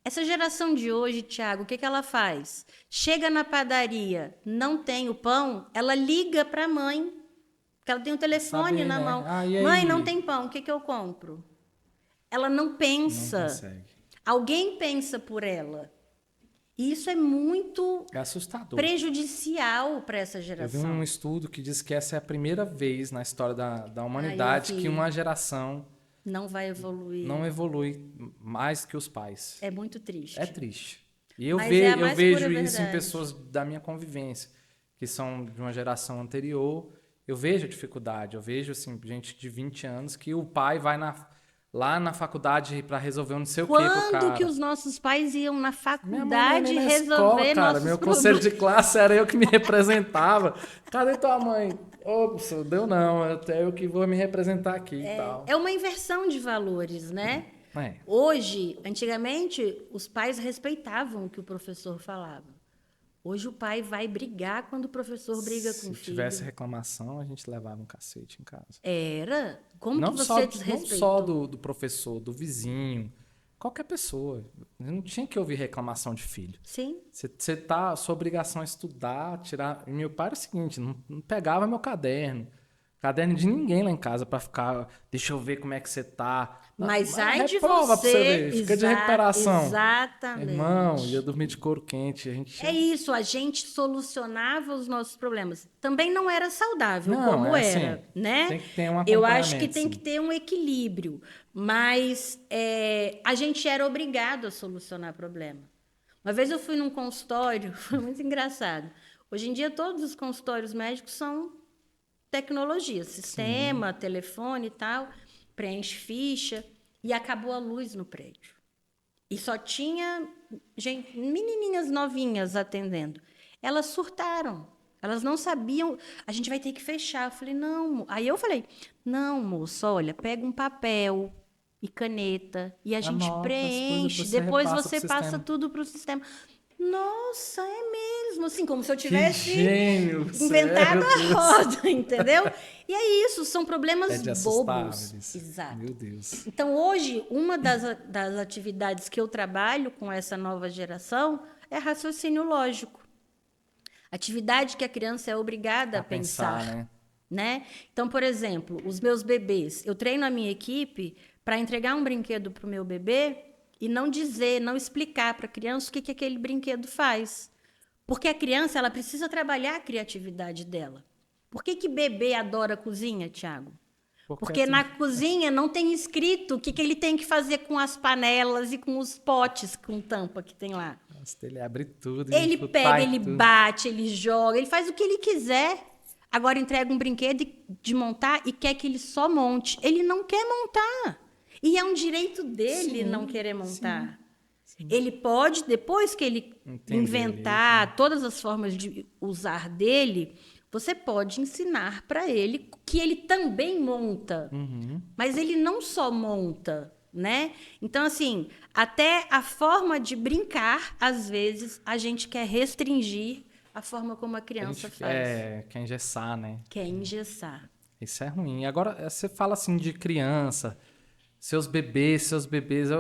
Essa geração de hoje, Tiago, o que ela faz? Chega na padaria, não tem o pão, ela liga para a mãe, porque ela tem o telefone Saber, na né? mão. Ah, e aí? Mãe, não tem pão, o que eu compro? Ela não Não pensa. consegue. Alguém pensa por ela. E isso é muito É assustador. prejudicial para essa Eu vi geração. um estudo que diz que essa é a primeira vez na história da humanidade vi. que uma geração Não vai evoluir. não evolui mais que os pais. É muito triste. É triste. E eu, Mas é a mais vejo pura isso em verdade. pessoas da minha convivência, que são de uma geração anterior. Eu vejo a dificuldade. Eu vejo assim, gente de 20 anos que o pai vai lá na faculdade para resolver um não sei o que com o cara. Quando que os nossos pais iam na Minha mãe não ia faculdade nem na resolver escola, cara. nossos Meu problemas? conselho de classe era eu que me representava. Cadê tua mãe? Ô, professor, deu não. Eu que vou me representar aqui e tal. É uma inversão de valores, né? É. Hoje, antigamente, os pais respeitavam o que o professor falava. Hoje o pai vai brigar quando o professor briga com o Se filho. tivesse reclamação, a gente levava um cacete em casa. Era? Como Não que você só, não desrespeitou? só do professor, do vizinho, qualquer pessoa. Não tinha que ouvir reclamação de filho. Sim. Sua obrigação é estudar, tirar. E meu pai era o seguinte, não pegava meu caderno de ninguém lá em casa pra ficar, deixa eu ver como é que você tá. Mas ai de Reprova pra você. ver, fica de recuperação. Exatamente. Irmão, ia dormir de couro quente. A gente É isso, a gente solucionava os nossos problemas. Também não era saudável Não, como é era, assim, né? tem que ter um Eu acho que acompanhamento, tem sim. que ter um equilíbrio, mas a gente era obrigado a solucionar problema. Uma vez eu fui num consultório, foi muito engraçado. Hoje em dia todos os consultórios médicos são tecnologia, sistema, telefone e tal, preenche ficha e acabou a luz no prédio. E só tinha menininhas novinhas atendendo. Elas surtaram. Elas não sabiam. A gente vai ter que fechar. Eu falei, não. Aí eu falei, não, moça, olha, pega um papel e caneta e a gente Anota as preenche. coisas, você Depois repassa você pro passa sistema. tudo para o sistema. Nossa, é mesmo. Assim, como se eu Que tivesse gênio, inventado sério, a roda, entendeu? E é isso, são problemas É de assustar, bobos. Melissa. Exato. Meu Deus. Então, hoje, uma das atividades que eu trabalho com essa nova geração é raciocínio lógico. Atividade que a criança é obrigada a pensar. Né? Então, por exemplo, os meus bebês, eu treino a minha equipe para entregar um brinquedo para o meu bebê e não dizer, não explicar para a criança o que aquele brinquedo faz. Porque a criança ela precisa trabalhar a criatividade dela. Por que bebê adora cozinha, Tiago? Porque na cozinha não tem escrito o que ele tem que fazer com as panelas e com os potes com tampa que tem lá. Nossa, ele abre tudo. Ele pega, ele bate, ele joga, ele faz o que ele quiser. Agora entrega um brinquedo de montar e quer que ele só monte. Ele não quer montar. E é um direito dele não querer montar. Sim. Ele pode, depois que ele inventar todas as formas de usar dele, você pode ensinar para ele que ele também monta. Mas ele não só monta, né? Então, assim, até a forma de brincar, às vezes, a gente quer restringir a forma como a criança faz. Quer engessar, né? Quer engessar. Isso é ruim. Agora, você fala assim de criança, seus bebês.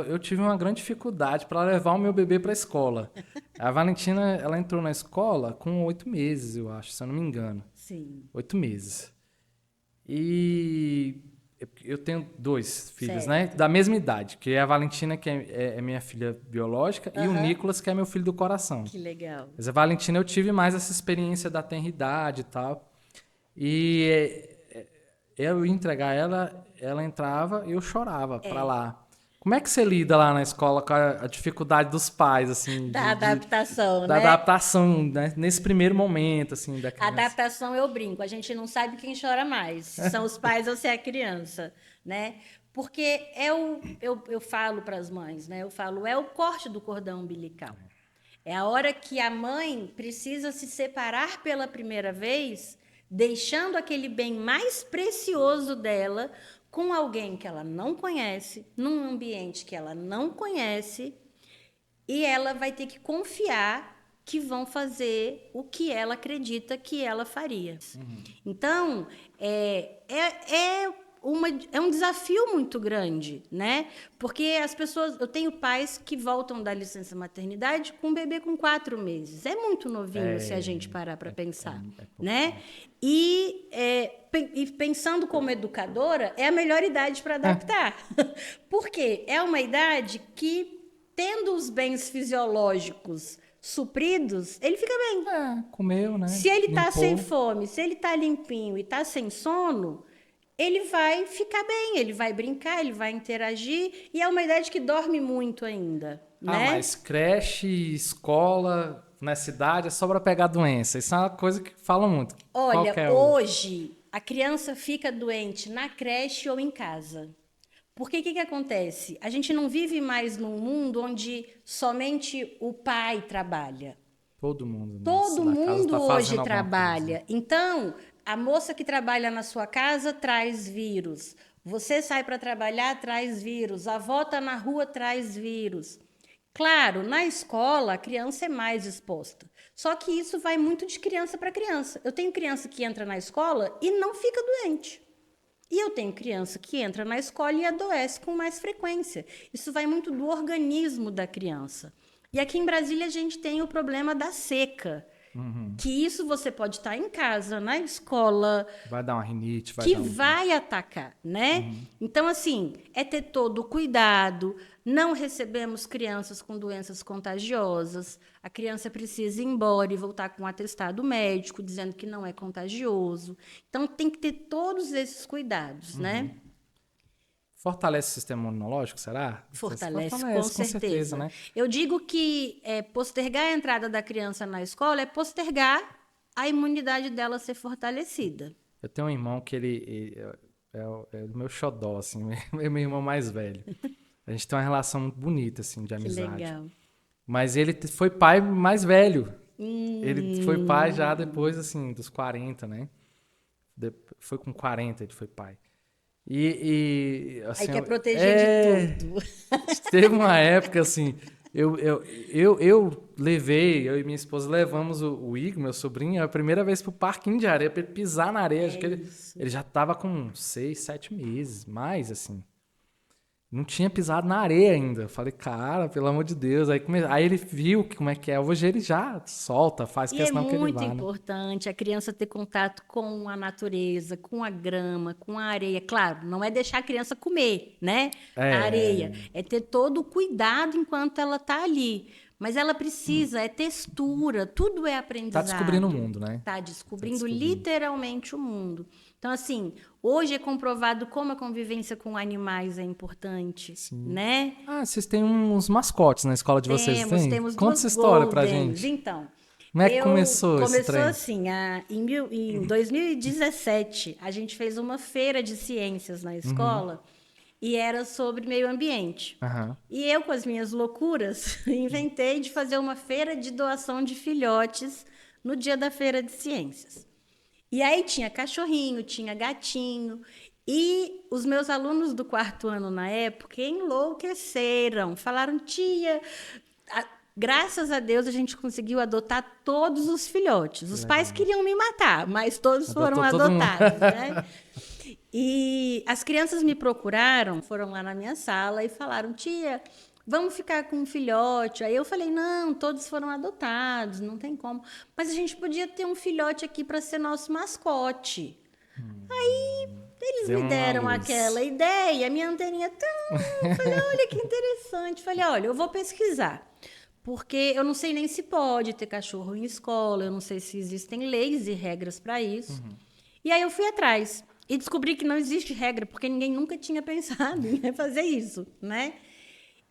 Eu tive uma grande dificuldade para levar o meu bebê para a escola. A Valentina, ela entrou na escola com 8 meses, eu acho, se eu não me engano. Sim. 8 meses. E eu tenho 2 filhos, né? Da mesma idade, que é a Valentina, que é minha filha biológica, e o Nicolas, que é meu filho do coração. Que legal. Mas a Valentina, eu tive mais essa experiência da tenridade e tal. E eu ia entregar ela entrava e eu chorava pra lá. Como é que você lida lá na escola com a dificuldade dos pais, assim? Da adaptação, né? Da adaptação, né? Nesse primeiro momento, assim, da criança. Adaptação, eu brinco. A gente não sabe quem chora mais. São os pais ou se é a criança, né? Porque eu falo para as mães, né? Eu falo, é o corte do cordão umbilical. É a hora que a mãe precisa se separar pela primeira vez, deixando aquele bem mais precioso dela com alguém que ela não conhece, num ambiente que ela não conhece, e ela vai ter que confiar que vão fazer o que ela acredita que ela faria. Então, é um desafio muito grande, né? Porque as pessoas... Eu tenho pais que voltam da licença maternidade com um bebê com 4 meses. É muito novinho se a gente parar para pensar, né? E pensando como educadora, é a melhor idade para adaptar. Por quê? É uma idade que, tendo os bens fisiológicos supridos, ele fica bem. Comeu, né? Se ele está sem fome, se ele está limpinho e está sem sono, ele vai ficar bem, ele vai brincar, ele vai interagir, e é uma idade que dorme muito ainda, né? Mas creche, escola, na cidade, é só para pegar doença. Isso é uma coisa que falam muito. Olha, hoje, a criança fica doente na creche ou em casa. Porque o que acontece? A gente não vive mais num mundo onde somente o pai trabalha. Todo mundo. Todo mundo hoje trabalha. Então, a moça que trabalha na sua casa traz vírus. Você sai para trabalhar, traz vírus. A avó está na rua, traz vírus. Claro, na escola a criança é mais exposta. Só que isso vai muito de criança para criança. Eu tenho criança que entra na escola e não fica doente. E eu tenho criança que entra na escola e adoece com mais frequência. Isso vai muito do organismo da criança. E aqui em Brasília a gente tem o problema da seca. Que isso você pode estar em casa, na escola. Vai dar uma rinite, vai atacar, né? Então, assim, é ter todo o cuidado. Não recebemos crianças com doenças contagiosas. A criança precisa ir embora e voltar com um atestado médico, dizendo que não é contagioso. Então, tem que ter todos esses cuidados, né? Fortalece o sistema imunológico, será? Fortalece com certeza, né? Eu digo que postergar a entrada da criança na escola é postergar a imunidade dela ser fortalecida. Eu tenho um irmão que ele é o meu xodó, assim, é meu irmão mais velho. A gente tem uma relação muito bonita, assim, de amizade. Que legal. Mas ele foi pai mais velho. Ele foi pai já depois, assim, dos 40, né? Foi com 40 ele foi pai. Assim, aí quer proteger de tudo. Teve uma época, assim, eu e minha esposa levamos o Igor, meu sobrinho, a primeira vez pro parquinho de areia, para ele pisar na areia. Acho que ele já tava com 6, 7 meses, mais, assim. Não tinha pisado na areia ainda. Eu falei, cara, pelo amor de Deus. Aí ele viu como é que é. Hoje ele já solta, faz questão que ele vá. É muito importante a criança ter contato com a natureza, com a grama, com a areia. Claro, não é deixar a criança comer, né? A areia. É ter todo o cuidado enquanto ela está ali. Mas ela precisa, é textura, tudo é aprendizado. Tá descobrindo o mundo, né? Tá descobrindo literalmente o mundo. Então, assim, hoje é comprovado como a convivência com animais é importante, né? Ah, vocês têm uns mascotes na escola de vocês, tem? Temos Conta duas essa história pra Goldens. gente. Então, Como é que começou esse começou trem? assim, em 2017, a gente fez uma feira de ciências na escola e era sobre meio ambiente. Aham. E eu, com as minhas loucuras, inventei de fazer uma feira de doação de filhotes no dia da feira de ciências. E aí tinha cachorrinho, tinha gatinho. E os meus alunos do 4º ano na época enlouqueceram. Falaram, tia, graças a Deus a gente conseguiu adotar todos os filhotes. Os pais queriam me matar, mas todos foram Adotou todo mundo. adotados, né? E as crianças me procuraram, foram lá na minha sala e falaram, tia, vamos ficar com um filhote. Aí eu falei, não, todos foram adotados, não tem como. Mas a gente podia ter um filhote aqui para ser nosso mascote. Aí eles Deu me uma deram luz. aquela ideia, minha anteninha falei, olha que interessante. Falei, olha, eu vou pesquisar. Porque eu não sei nem se pode ter cachorro em escola, eu não sei se existem leis e regras para isso. E aí eu fui atrás e descobri que não existe regra, porque ninguém nunca tinha pensado em fazer isso, né?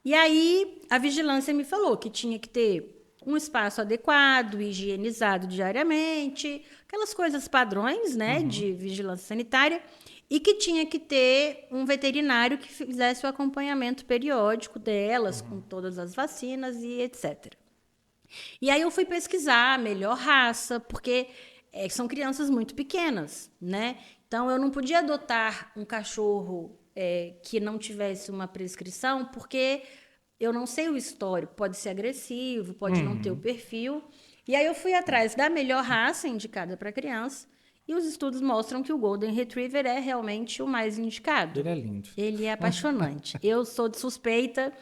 E aí a vigilância me falou que tinha que ter um espaço adequado, higienizado diariamente, aquelas coisas padrões, né, de vigilância sanitária, e que tinha que ter um veterinário que fizesse o acompanhamento periódico delas, com todas as vacinas e etc. E aí eu fui pesquisar a melhor raça, porque são crianças muito pequenas, né? Então eu não podia adotar um cachorro que não tivesse uma prescrição, porque eu não sei o histórico, pode ser agressivo, pode não ter o perfil. E aí eu fui atrás da melhor raça indicada para criança, e os estudos mostram que o Golden Retriever é realmente o mais indicado. Ele é lindo. Ele é apaixonante. Eu sou de suspeita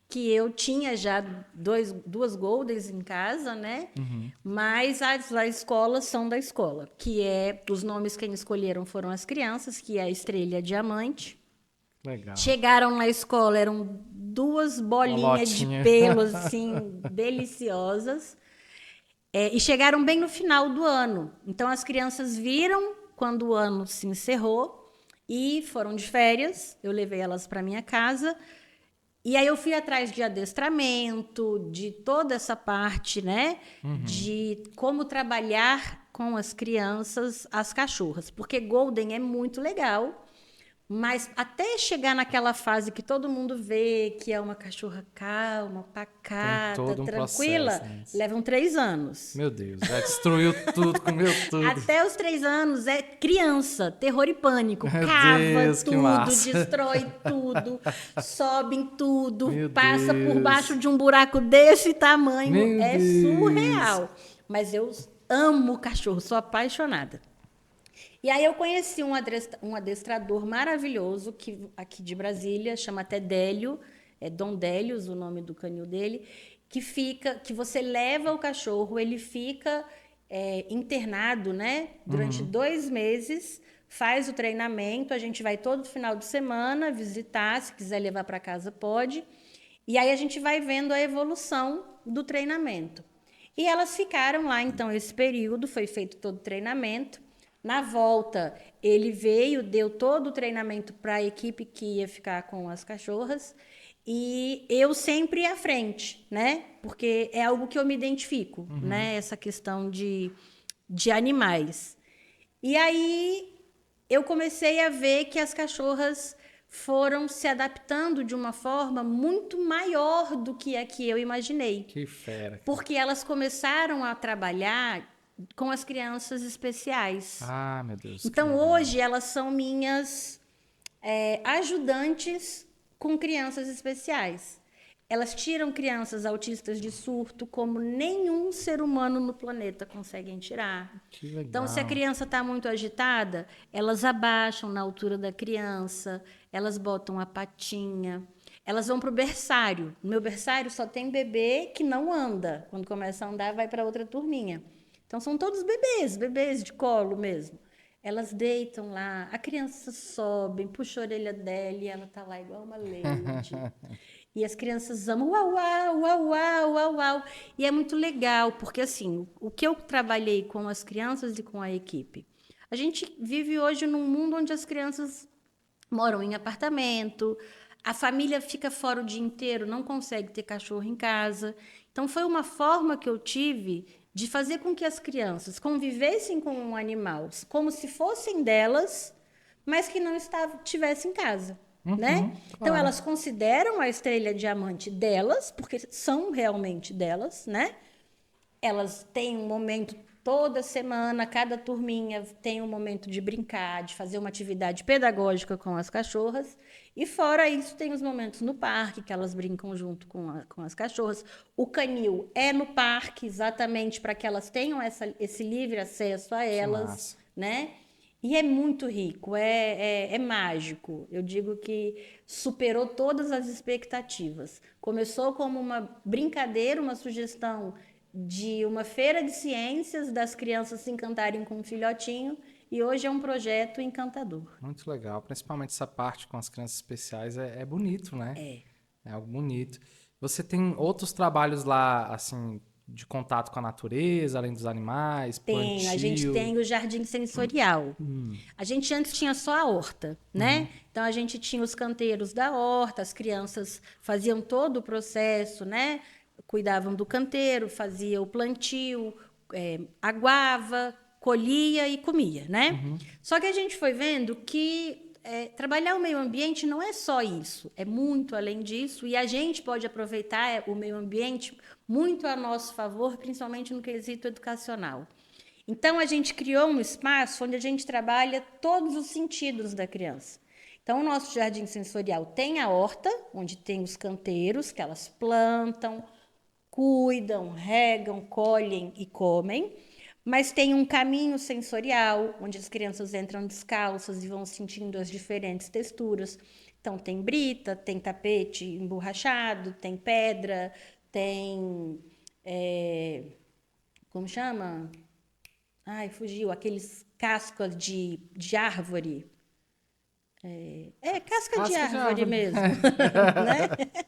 que eu tinha já duas Goldens em casa, né? Mas as escolas são da escola, que os nomes quem escolheram foram as crianças, que é a Estrela e a Diamante. Legal. Chegaram na escola, eram duas bolinhas de Bolotinha. pelos, assim, deliciosas. E chegaram bem no final do ano. Então, as crianças viram quando o ano se encerrou e foram de férias. Eu levei elas para minha casa. E aí eu fui atrás de adestramento, de toda essa parte, né? De como trabalhar com as crianças, as cachorras. Porque Golden é muito legal. Mas até chegar naquela fase que todo mundo vê que é uma cachorra calma, pacata, todo um tranquila, processo antes. levam 3 anos. Meu Deus, já destruiu tudo, comeu tudo. Até os 3 anos é criança, terror e pânico. Meu Cava Deus, que tudo, massa. destrói tudo, sobe em tudo, Meu passa por Deus. baixo de um buraco desse tamanho. Meu É Deus. surreal. Mas eu amo cachorro, sou apaixonada. E aí eu conheci um adestrador maravilhoso aqui de Brasília, chama até Délio, é Dom Délios o nome do canil dele, que você leva o cachorro, ele fica internado, né, durante 2 meses, faz o treinamento, a gente vai todo final de semana visitar, se quiser levar para casa pode, e aí a gente vai vendo a evolução do treinamento. E elas ficaram lá, então, esse período, foi feito todo o treinamento. Na volta, ele veio, deu todo o treinamento para a equipe que ia ficar com as cachorras, e eu sempre à frente, né? Porque é algo que eu me identifico, né? Essa questão de animais. E aí eu comecei a ver que as cachorras foram se adaptando de uma forma muito maior do que a que eu imaginei. Que fera. Porque elas começaram a trabalhar com as crianças especiais. Ah, meu Deus. Então, hoje, elas são minhas ajudantes com crianças especiais. Elas tiram crianças autistas de surto como nenhum ser humano no planeta consegue tirar. Que legal. Então, se a criança está muito agitada, elas abaixam na altura da criança, elas botam a patinha, elas vão para o berçário. No meu berçário só tem bebê que não anda. Quando começa a andar, vai para outra turminha. Então, são todos bebês de colo mesmo. Elas deitam lá, a criança sobe, puxa a orelha dela e ela está lá igual uma lady. E as crianças amam, uau, uau, uau, uau, uau, uau. E é muito legal, porque assim, o que eu trabalhei com as crianças e com a equipe, A gente vive hoje num mundo onde as crianças moram em apartamento, a família fica fora o dia inteiro, não consegue ter cachorro em casa. Então, foi uma forma que eu tive de fazer com que as crianças convivessem com um animal como se fossem delas, mas que não estivessem em casa, né? Então, claro. elas consideram a estrela diamante delas, porque são realmente delas, né? Elas têm um momento toda semana, cada turminha tem um momento de brincar, de fazer uma atividade pedagógica com as cachorras. E fora isso, tem os momentos no parque, que elas brincam junto com as cachorras. O canil é no parque, exatamente para que elas tenham esse livre acesso a Que elas, massa. né? E é muito rico, é mágico. Eu digo que superou todas as expectativas. Começou como uma brincadeira, uma sugestão de uma feira de ciências, das crianças se encantarem com um filhotinho, e hoje é um projeto encantador. Muito legal. Principalmente essa parte com as crianças especiais é bonito, né? É algo bonito. Você tem outros trabalhos lá, assim, de contato com a natureza, além dos animais, A gente plantio? tem o jardim sensorial. A gente antes tinha só a horta, né? Então a gente tinha os canteiros da horta, as crianças faziam todo o processo, né? Cuidavam do canteiro, fazia o plantio, aguava, colhia e comia, né? Só que a gente foi vendo que trabalhar o meio ambiente não é só isso, é muito além disso, e a gente pode aproveitar o meio ambiente muito a nosso favor, principalmente no quesito educacional. Então, a gente criou um espaço onde a gente trabalha todos os sentidos da criança. Então, o nosso jardim sensorial tem a horta, onde tem os canteiros, que elas plantam, cuidam, regam, colhem e comem. Mas tem um caminho sensorial, onde as crianças entram descalças e vão sentindo as diferentes texturas. Então, tem brita, tem tapete emborrachado, tem pedra, tem. Como chama? Ai, fugiu. Aqueles cascas de árvore. Casca de Casca de árvore árvore. mesmo, né?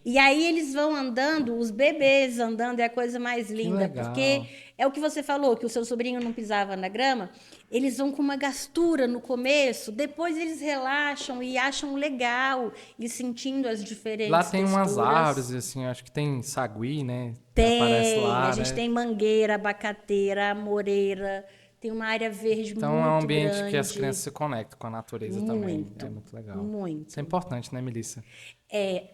E aí eles vão andando, os bebês andando, é a coisa mais Que linda, porque legal. é o que você falou, que o seu sobrinho não pisava na grama, eles vão com uma gastura no começo, depois eles relaxam e acham legal, e sentindo as Lá diferentes tem umas texturas. árvores, assim, acho que tem sagui, né? Aparece Tem, a lá, gente né? tem mangueira, abacateira, amoreira, tem uma área verde Então é um muito ambiente que as grande, crianças se conectam com a natureza também. É muito, muito legal. Isso é muito. importante, né, Melissa?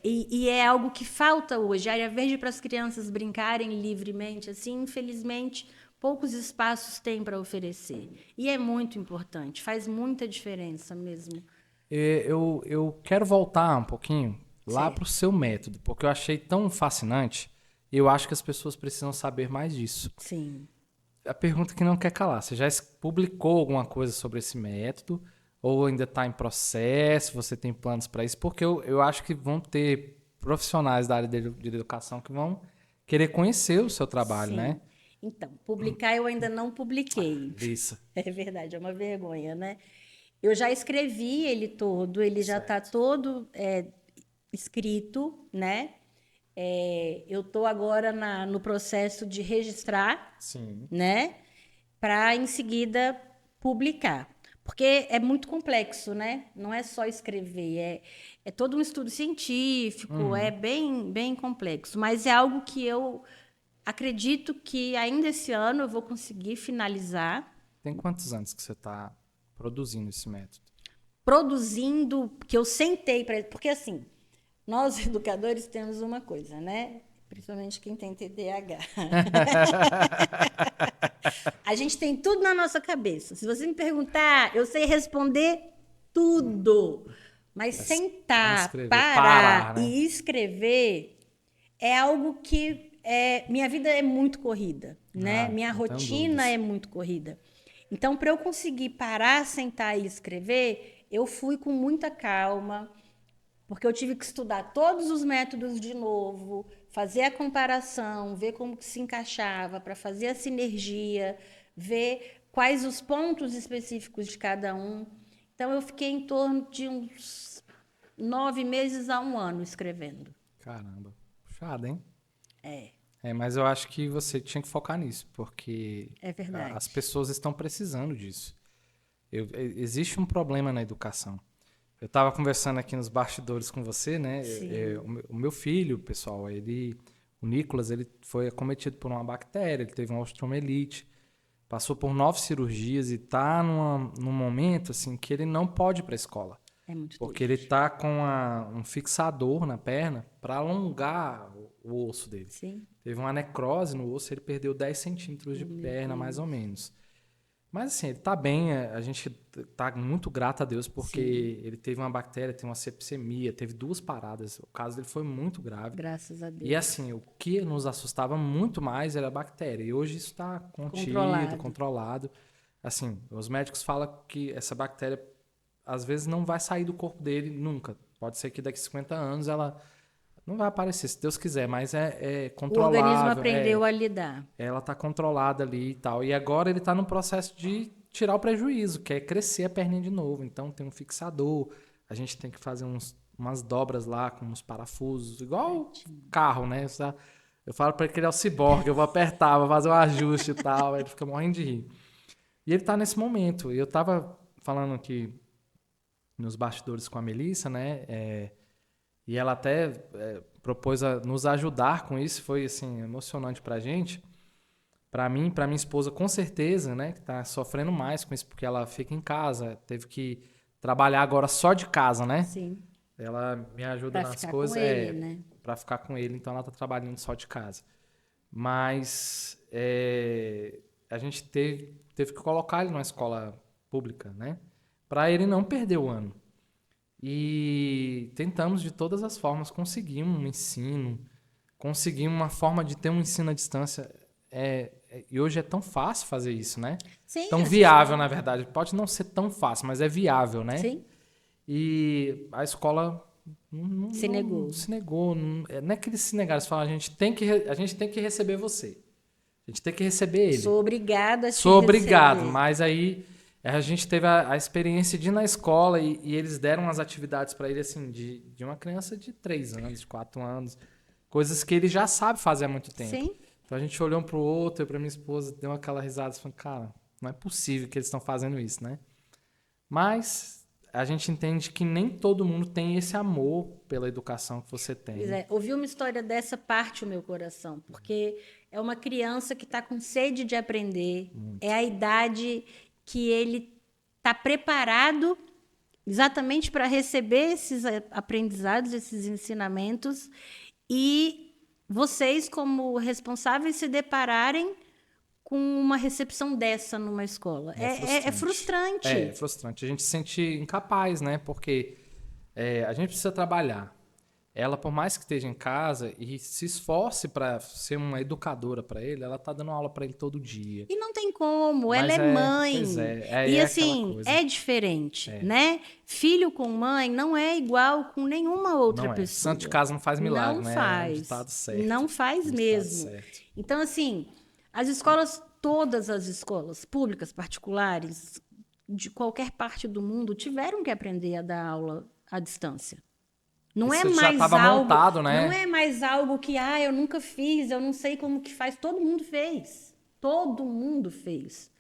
E é algo que falta hoje. A área verde para as crianças brincarem livremente, assim, infelizmente, poucos espaços têm para oferecer. E é muito importante, faz muita diferença mesmo. Eu quero voltar um pouquinho lá para o Certo. seu método, porque eu achei tão fascinante e eu acho que as pessoas precisam saber mais disso. Sim. A pergunta que não quer calar, você já publicou alguma coisa sobre esse método? Ou ainda está em processo? Você tem planos para isso? Porque eu acho que vão ter profissionais da área de educação que vão querer conhecer o seu trabalho, né? Sim. Então, publicar eu ainda não publiquei. Melissa. É verdade, é uma vergonha, né? Eu já escrevi ele todo, ele já está Certo. todo escrito, né? Eu estou agora no processo de registrar, Sim. né? Para em seguida publicar. Porque é muito complexo, né? Não é só escrever, é todo um estudo científico, é bem complexo. Mas é algo que eu acredito que ainda esse ano eu vou conseguir finalizar, Tem quantos anos que você está produzindo esse método? produzindo, que eu sentei para. Porque assim, nós educadores temos uma coisa, né? Principalmente quem tem TDAH. A gente tem tudo na nossa cabeça. Se você me perguntar, eu sei responder tudo. Mas Vamos sentar, escrever, parar parar, né? e escrever é algo que minha vida é muito corrida, né? Ah, Minha não tenho rotina dúvidas. é muito corrida. Então, para eu conseguir parar, sentar e escrever, eu fui com muita calma, porque eu tive que estudar todos os métodos de novo, fazer a comparação, ver como que se encaixava, para fazer a sinergia, ver quais os pontos específicos de cada um. Então, eu fiquei em torno de uns 9 meses a um ano escrevendo. Caramba, puxado, hein? Mas eu acho que você tinha que focar nisso, porque É as verdade. pessoas estão precisando disso. Existe um problema na educação. Eu estava conversando aqui nos bastidores com você, né? O meu filho, pessoal, o Nicolas, ele foi acometido por uma bactéria, ele teve uma osteomielite, passou por 9 cirurgias e está num momento assim, que ele não pode ir para a escola. É muito porque ele está com um fixador na perna para alongar o osso dele. Sim. Teve uma necrose no osso, ele perdeu 10 centímetros de perna, mais ou menos. Mas assim, ele está bem, a gente está muito grato a Deus, porque ele teve uma bactéria, teve uma septicemia, teve 2 paradas. O caso dele foi muito grave. Graças a Deus. E assim, o que nos assustava muito mais era a bactéria. E hoje isso está contido, controlado. Assim, os médicos falam que essa bactéria, às vezes, não vai sair do corpo dele nunca. Pode ser que daqui a 50 anos ela não vai aparecer, se Deus quiser, mas é controlável. O organismo aprendeu a lidar. Ela está controlada ali e tal. E agora ele está no processo de tirar o prejuízo, que é crescer a perninha de novo. Então tem um fixador, a gente tem que fazer umas dobras lá com uns parafusos, igual carro, né? Eu falo para ele que ele é o ciborgue, eu vou apertar, vou fazer um ajuste e tal, aí ele fica morrendo de rir. E ele está nesse momento. E eu estava falando aqui nos bastidores com a Melissa, né? E ela até propôs a nos ajudar com isso, foi assim, emocionante pra gente. Pra mim, pra minha esposa, com certeza, né? Que tá sofrendo mais com isso, porque ela fica em casa, teve que trabalhar agora só de casa, né? Sim. Ela me ajuda pra nas coisas. Com ele, né? Pra ficar com ele, então ela tá trabalhando só de casa. Mas a gente teve que colocar ele numa escola pública, né? Pra ele não perder o ano. E tentamos de todas as formas conseguir um ensino, conseguir uma forma de ter um ensino à distância. E hoje é tão fácil fazer isso, né? Sim. Tão viável, na verdade. Pode não ser tão fácil, mas é viável, né? Sim. E a escola se negou. Se negou. Não é que eles se negaram, eles falaram, a gente tem que receber você. A gente tem que receber ele. Sou obrigada a te Sou obrigado, receber. mas aí a gente teve a experiência de ir na escola e eles deram as atividades para ele, assim, de uma criança de 3 anos, de 4 anos. Coisas que ele já sabe fazer há muito tempo. Sim. Então a gente olhou um pro outro, eu pra minha esposa, deu aquela risada e falou, cara, não é possível que eles estão fazendo isso, né? Mas a gente entende que nem todo mundo tem esse amor pela educação que você tem. Pois é, ouvir uma história dessa parte o meu coração, porque é uma criança que está com sede de aprender, é a idade que ele está preparado exatamente para receber esses aprendizados, esses ensinamentos, e vocês, como responsáveis, se depararem com uma recepção dessa numa escola. É frustrante. É frustrante. A gente se sente incapaz, né? Porque a gente precisa trabalhar. Ela, por mais que esteja em casa e se esforce para ser uma educadora para ele, ela tá dando aula para ele todo dia. E não tem como, Mas ela é mãe. Pois e assim, é diferente, né? Filho com mãe não é igual com nenhuma outra pessoa. Santo de casa não faz milagre, não né? Faz. É um ditado certo. Não faz mesmo. Então, assim, as escolas, todas as escolas, públicas, particulares, de qualquer parte do mundo, tiveram que aprender a dar aula à distância. Não Isso é mais já estava algo, montado, né? Não é mais algo que eu nunca fiz, eu não sei como que faz. Todo mundo fez. Todo mundo fez.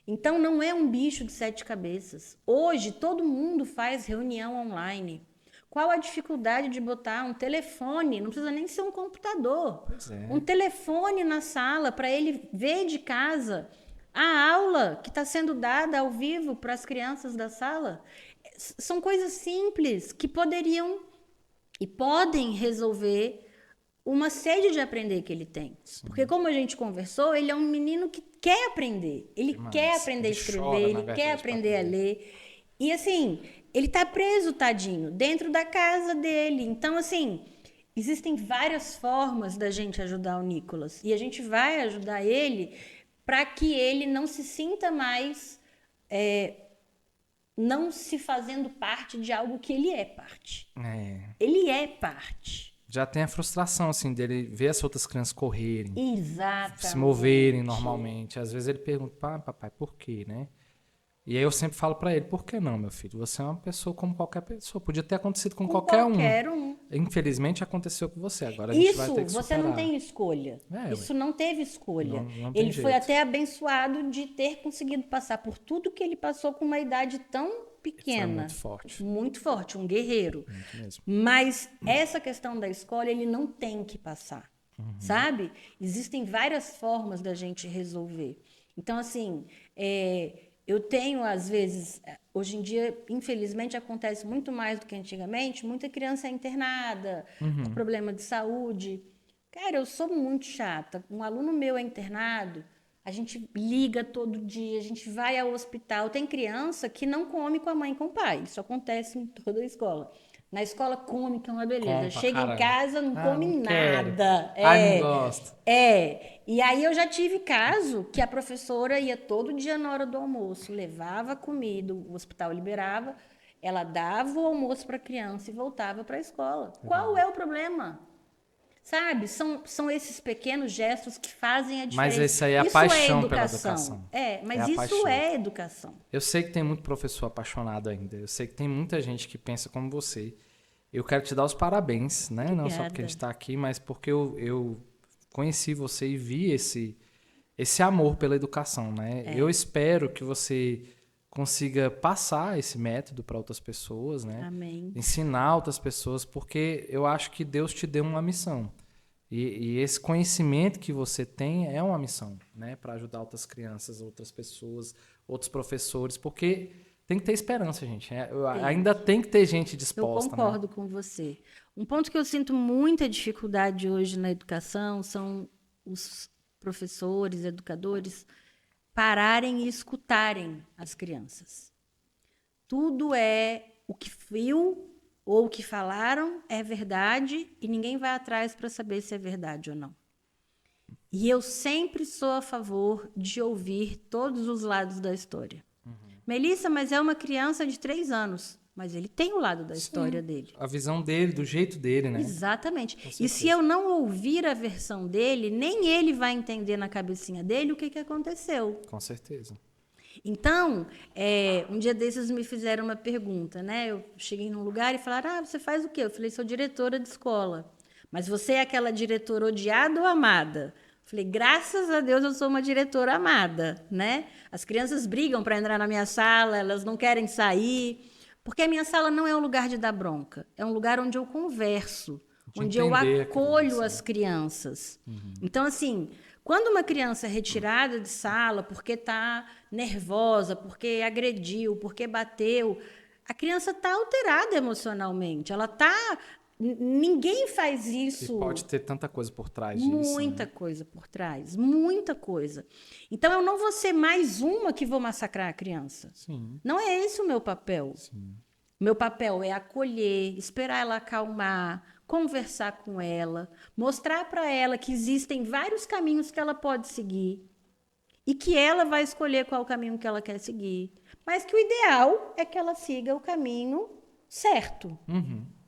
Então não é um bicho de 7 cabeças. Hoje todo mundo faz reunião online. Qual a dificuldade de botar um telefone? Não precisa nem ser um computador. Um telefone na sala para ele ver de casa a aula que está sendo dada ao vivo para as crianças da sala. São coisas simples que poderiam e podem resolver uma sede de aprender que ele tem. Sim. Porque, como a gente conversou, ele é um menino que quer aprender. Ele quer aprender a escrever, ele quer aprender a ler. E, assim, ele está preso, tadinho, dentro da casa dele. Então, assim, existem várias formas da gente ajudar o Nicolas. E a gente vai ajudar ele para que ele não se sinta mais... não se fazendo parte de algo que ele é parte. Ele é parte. Já tem a frustração, assim, dele ver as outras crianças correrem. Exatamente. Se moverem normalmente. Às vezes ele pergunta, papai, por quê, né? E aí eu sempre falo pra ele, por que não, meu filho? Você é uma pessoa como qualquer pessoa. Podia ter acontecido com qualquer um. Infelizmente aconteceu com você. Agora a gente vai ter que Isso, você superar. não tem escolha. É, Isso não teve escolha. não tem Ele foi jeito. até abençoado de ter conseguido passar por tudo que ele passou com uma idade tão pequena. Foi muito forte. Muito forte, um guerreiro. Muito mesmo. Mas essa questão da escola, ele não tem que passar, sabe? Existem várias formas da gente resolver. Então, assim, eu tenho, às vezes, hoje em dia, infelizmente, acontece muito mais do que antigamente, muita criança é internada por problema de saúde. Cara, eu sou muito chata. Um aluno meu é internado, a gente liga todo dia, a gente vai ao hospital. Tem criança que não come com a mãe e com o pai. Isso acontece em toda a escola. Na escola come, que é uma beleza. Come pra Chega caralho. em casa, não come não quero. nada. Ai, não gosto. E aí eu já tive caso que a professora ia todo dia na hora do almoço, levava comida, o hospital liberava, ela dava o almoço para a criança e voltava para a escola. Qual é o problema? Sabe? São esses pequenos gestos que fazem a diferença. Mas isso aí é a paixão pela educação. Mas a isso paixão. é educação. Eu sei que tem muito professor apaixonado ainda. Eu sei que tem muita gente que pensa como você. Eu quero te dar os parabéns, né? Não só porque a gente está aqui, mas porque eu conheci você e vi esse amor pela educação, né? Eu espero que você consiga passar esse método para outras pessoas, né? Amém. Ensinar outras pessoas, porque eu acho que Deus te deu uma missão. E esse conhecimento que você tem é uma missão, né? Para ajudar outras crianças, outras pessoas, outros professores, porque tem que ter esperança, gente. Ainda tem que ter gente disposta. Eu concordo com você. Um ponto que eu sinto muita dificuldade hoje na educação são os professores, educadores, pararem e escutarem as crianças. Tudo é o que viu ou o que falaram é verdade e ninguém vai atrás para saber se é verdade ou não. E eu sempre sou a favor de ouvir todos os lados da história. Melissa, mas é uma criança de 3 anos. Mas ele tem o lado da história dele. A visão dele, do jeito dele, né? Exatamente. E se eu não ouvir a versão dele, nem ele vai entender na cabecinha dele o que aconteceu. Com certeza. Então, um dia desses me fizeram uma pergunta, né? Eu cheguei num lugar e falaram, você faz o quê? Eu falei, sou diretora de escola. Mas você é aquela diretora odiada ou amada? Falei, graças a Deus eu sou uma diretora amada, né? As crianças brigam para entrar na minha sala, elas não querem sair, porque a minha sala não é um lugar de dar bronca, é um lugar onde eu converso, onde eu acolho as crianças. Então, assim, quando uma criança é retirada de sala porque está nervosa, porque agrediu, porque bateu, a criança está alterada emocionalmente, ela está... Ninguém faz isso. E pode ter tanta coisa por trás disso. Muita coisa por trás, muita coisa. Então, eu não vou ser mais uma que vou massacrar a criança. Sim. Não é esse o meu papel. Sim. Meu papel é acolher, esperar ela acalmar, conversar com ela, mostrar para ela que existem vários caminhos que ela pode seguir e que ela vai escolher qual caminho que ela quer seguir. Mas que o ideal é que ela siga o caminho certo,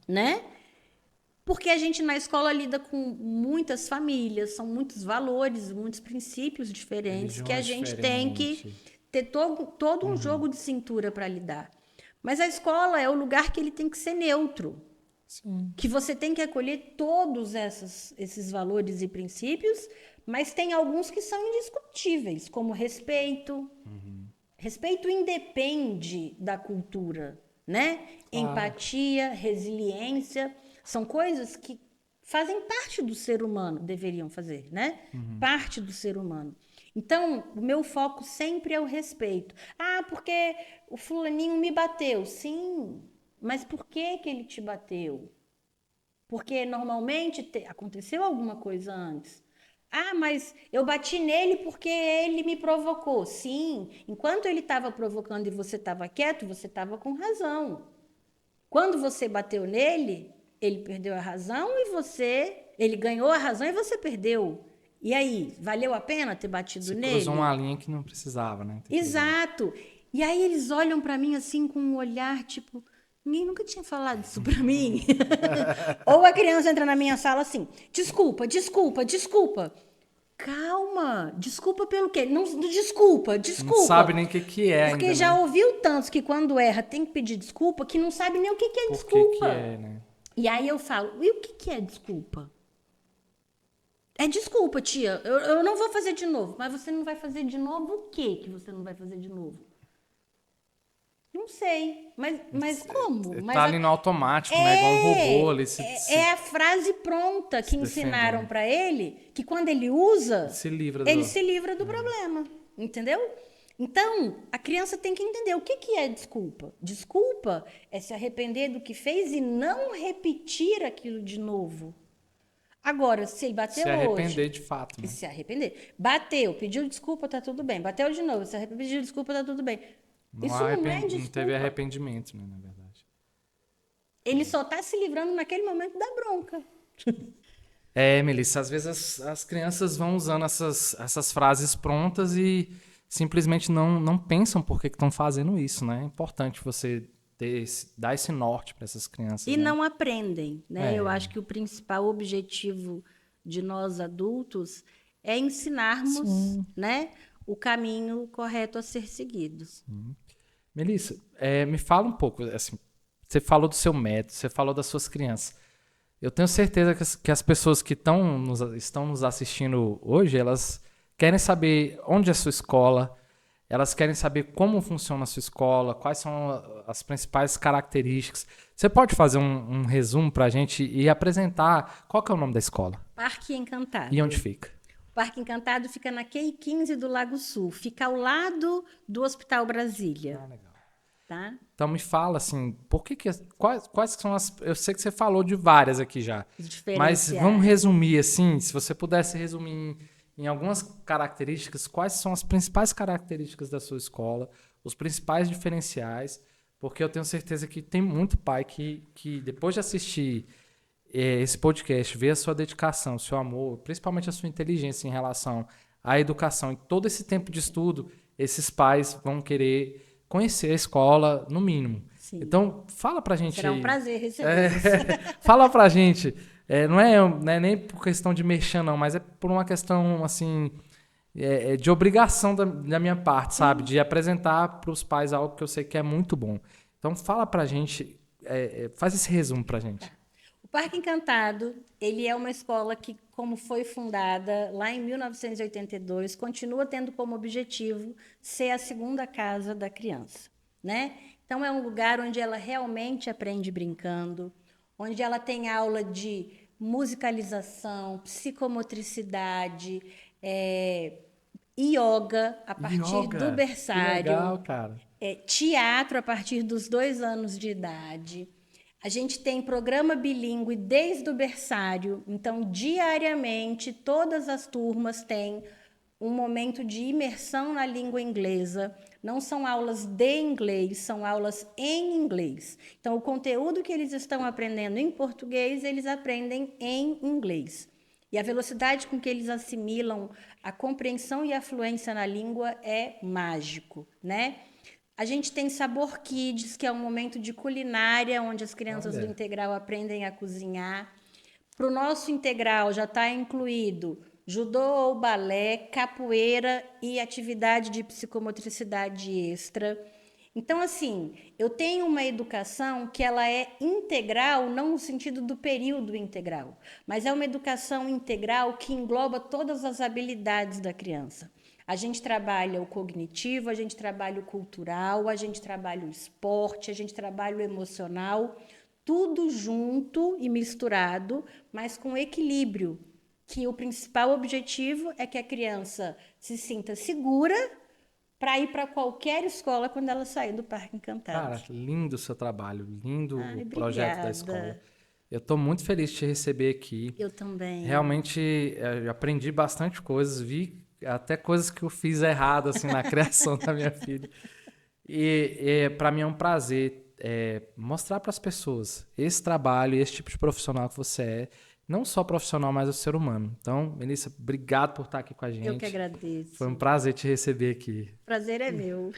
né? Porque a gente na escola lida com muitas famílias, são muitos valores, muitos princípios diferentes, que a gente tem que ter todo um jogo de cintura para lidar. Mas a escola é o lugar que ele tem que ser neutro. Sim. Que você tem que acolher todos esses valores e princípios, mas tem alguns que são indiscutíveis, como respeito. Respeito independe da cultura, né? Claro. Empatia, resiliência... São coisas que fazem parte do ser humano, deveriam fazer, né? Parte do ser humano. Então, o meu foco sempre é o respeito. Porque o fulaninho me bateu. Sim, mas por que ele te bateu? Porque normalmente aconteceu alguma coisa antes. Mas eu bati nele porque ele me provocou. Sim, enquanto ele estava provocando e você estava quieto, você estava com razão. Quando você bateu nele... Ele perdeu a razão ele ganhou a razão e você perdeu. E aí, valeu a pena ter batido nele? Você cruzou uma linha que não precisava, né? Exato. E aí eles olham para mim assim com um olhar tipo, ninguém nunca tinha falado isso para mim. Ou a criança entra na minha sala assim, desculpa. Calma, desculpa pelo quê? Não, desculpa. Não sabe nem o que é Porque ainda, já né? ouviu tantos que quando erra tem que pedir desculpa, que não sabe nem o que é Por desculpa. que é, né? E aí eu falo, e o que é desculpa? É desculpa, tia, eu não vou fazer de novo. Mas você não vai fazer de novo o quê que você não vai fazer de novo? Não sei, mas como? Mas Tá ali no automático, né? Igual um robô ali, é a frase pronta que ensinaram para ele, que quando ele usa, se livra ele se livra do problema, entendeu? Então, a criança tem que entender o que é desculpa. Desculpa é se arrepender do que fez e não repetir aquilo de novo. Agora, se ele bateu se arrepender hoje, de fato, né? se arrepender. Bateu, pediu desculpa, tá tudo bem. Bateu de novo, se arrependeu, pediu desculpa, tá tudo bem. Isso não é desculpa. Não teve arrependimento, né, na verdade. Ele só tá se livrando naquele momento da bronca. Melissa, às vezes as crianças vão usando essas frases prontas e simplesmente não pensam por que estão fazendo isso, né? É importante você dar esse norte para essas crianças. E né? não aprendem, né? Eu acho que o principal objetivo de nós adultos é ensinarmos, né, o caminho correto a ser seguido. Melissa, me fala um pouco, assim, você falou do seu método, você falou das suas crianças. Eu tenho certeza que as pessoas que estão nos assistindo hoje, elas querem saber onde é a sua escola, elas querem saber como funciona a sua escola, quais são as principais características. Você pode fazer um resumo para a gente e apresentar qual que é o nome da escola? Parque Encantado. E onde fica? O Parque Encantado fica na QI 15 do Lago Sul, fica ao lado do Hospital Brasília. Ah, legal. Tá? Então me fala assim, quais são as... Eu sei que você falou de várias aqui já, mas vamos resumir assim, se você pudesse resumir em algumas características, quais são as principais características da sua escola, os principais diferenciais, porque eu tenho certeza que tem muito pai que depois de assistir esse podcast, ver a sua dedicação, o seu amor, principalmente a sua inteligência em relação à educação e todo esse tempo de estudo, esses pais vão querer conhecer a escola, no mínimo. Sim. Então, fala pra gente... Será um prazer receber isso. Fala pra gente. Não é nem por questão de merchan, não, mas é por uma questão, assim, de obrigação da minha parte, sabe? De apresentar pros pais algo que eu sei que é muito bom. Então, fala pra gente, faz esse resumo pra gente. O Parque Encantado, ele é uma escola que, como foi fundada lá em 1982, continua tendo como objetivo ser a segunda casa da criança, né? Então, é um lugar onde ela realmente aprende brincando, onde ela tem aula de musicalização, psicomotricidade, yoga a partir do berçário. Que legal, cara. Teatro a partir dos 2 anos de idade. A gente tem programa bilíngue desde o berçário, então diariamente todas as turmas têm um momento de imersão na língua inglesa. Não são aulas de inglês, são aulas em inglês. Então o conteúdo que eles estão aprendendo em português, eles aprendem em inglês. E a velocidade com que eles assimilam a compreensão e a fluência na língua é mágico, né? A gente tem Sabor Kids, que é um momento de culinária, onde as crianças do integral aprendem a cozinhar. Para o nosso integral já está incluído judô ou balé, capoeira e atividade de psicomotricidade extra. Então, assim, eu tenho uma educação que ela é integral, não no sentido do período integral, mas é uma educação integral que engloba todas as habilidades da criança. A gente trabalha o cognitivo, a gente trabalha o cultural, a gente trabalha o esporte, a gente trabalha o emocional, tudo junto e misturado, mas com equilíbrio, que o principal objetivo é que a criança se sinta segura para ir para qualquer escola quando ela sair do Parque Encantado. Cara, lindo o seu trabalho, lindo o projeto da escola. Eu estou muito feliz de te receber aqui. Eu também. Realmente, eu aprendi bastante coisas, vi até coisas que eu fiz errado assim, na criação da minha filha. E para mim é um prazer mostrar para as pessoas esse trabalho e esse tipo de profissional que você é. Não só profissional, mas o ser humano. Então, Melissa, obrigado por estar aqui com a gente. Eu que agradeço. Foi um prazer te receber aqui. Prazer é meu.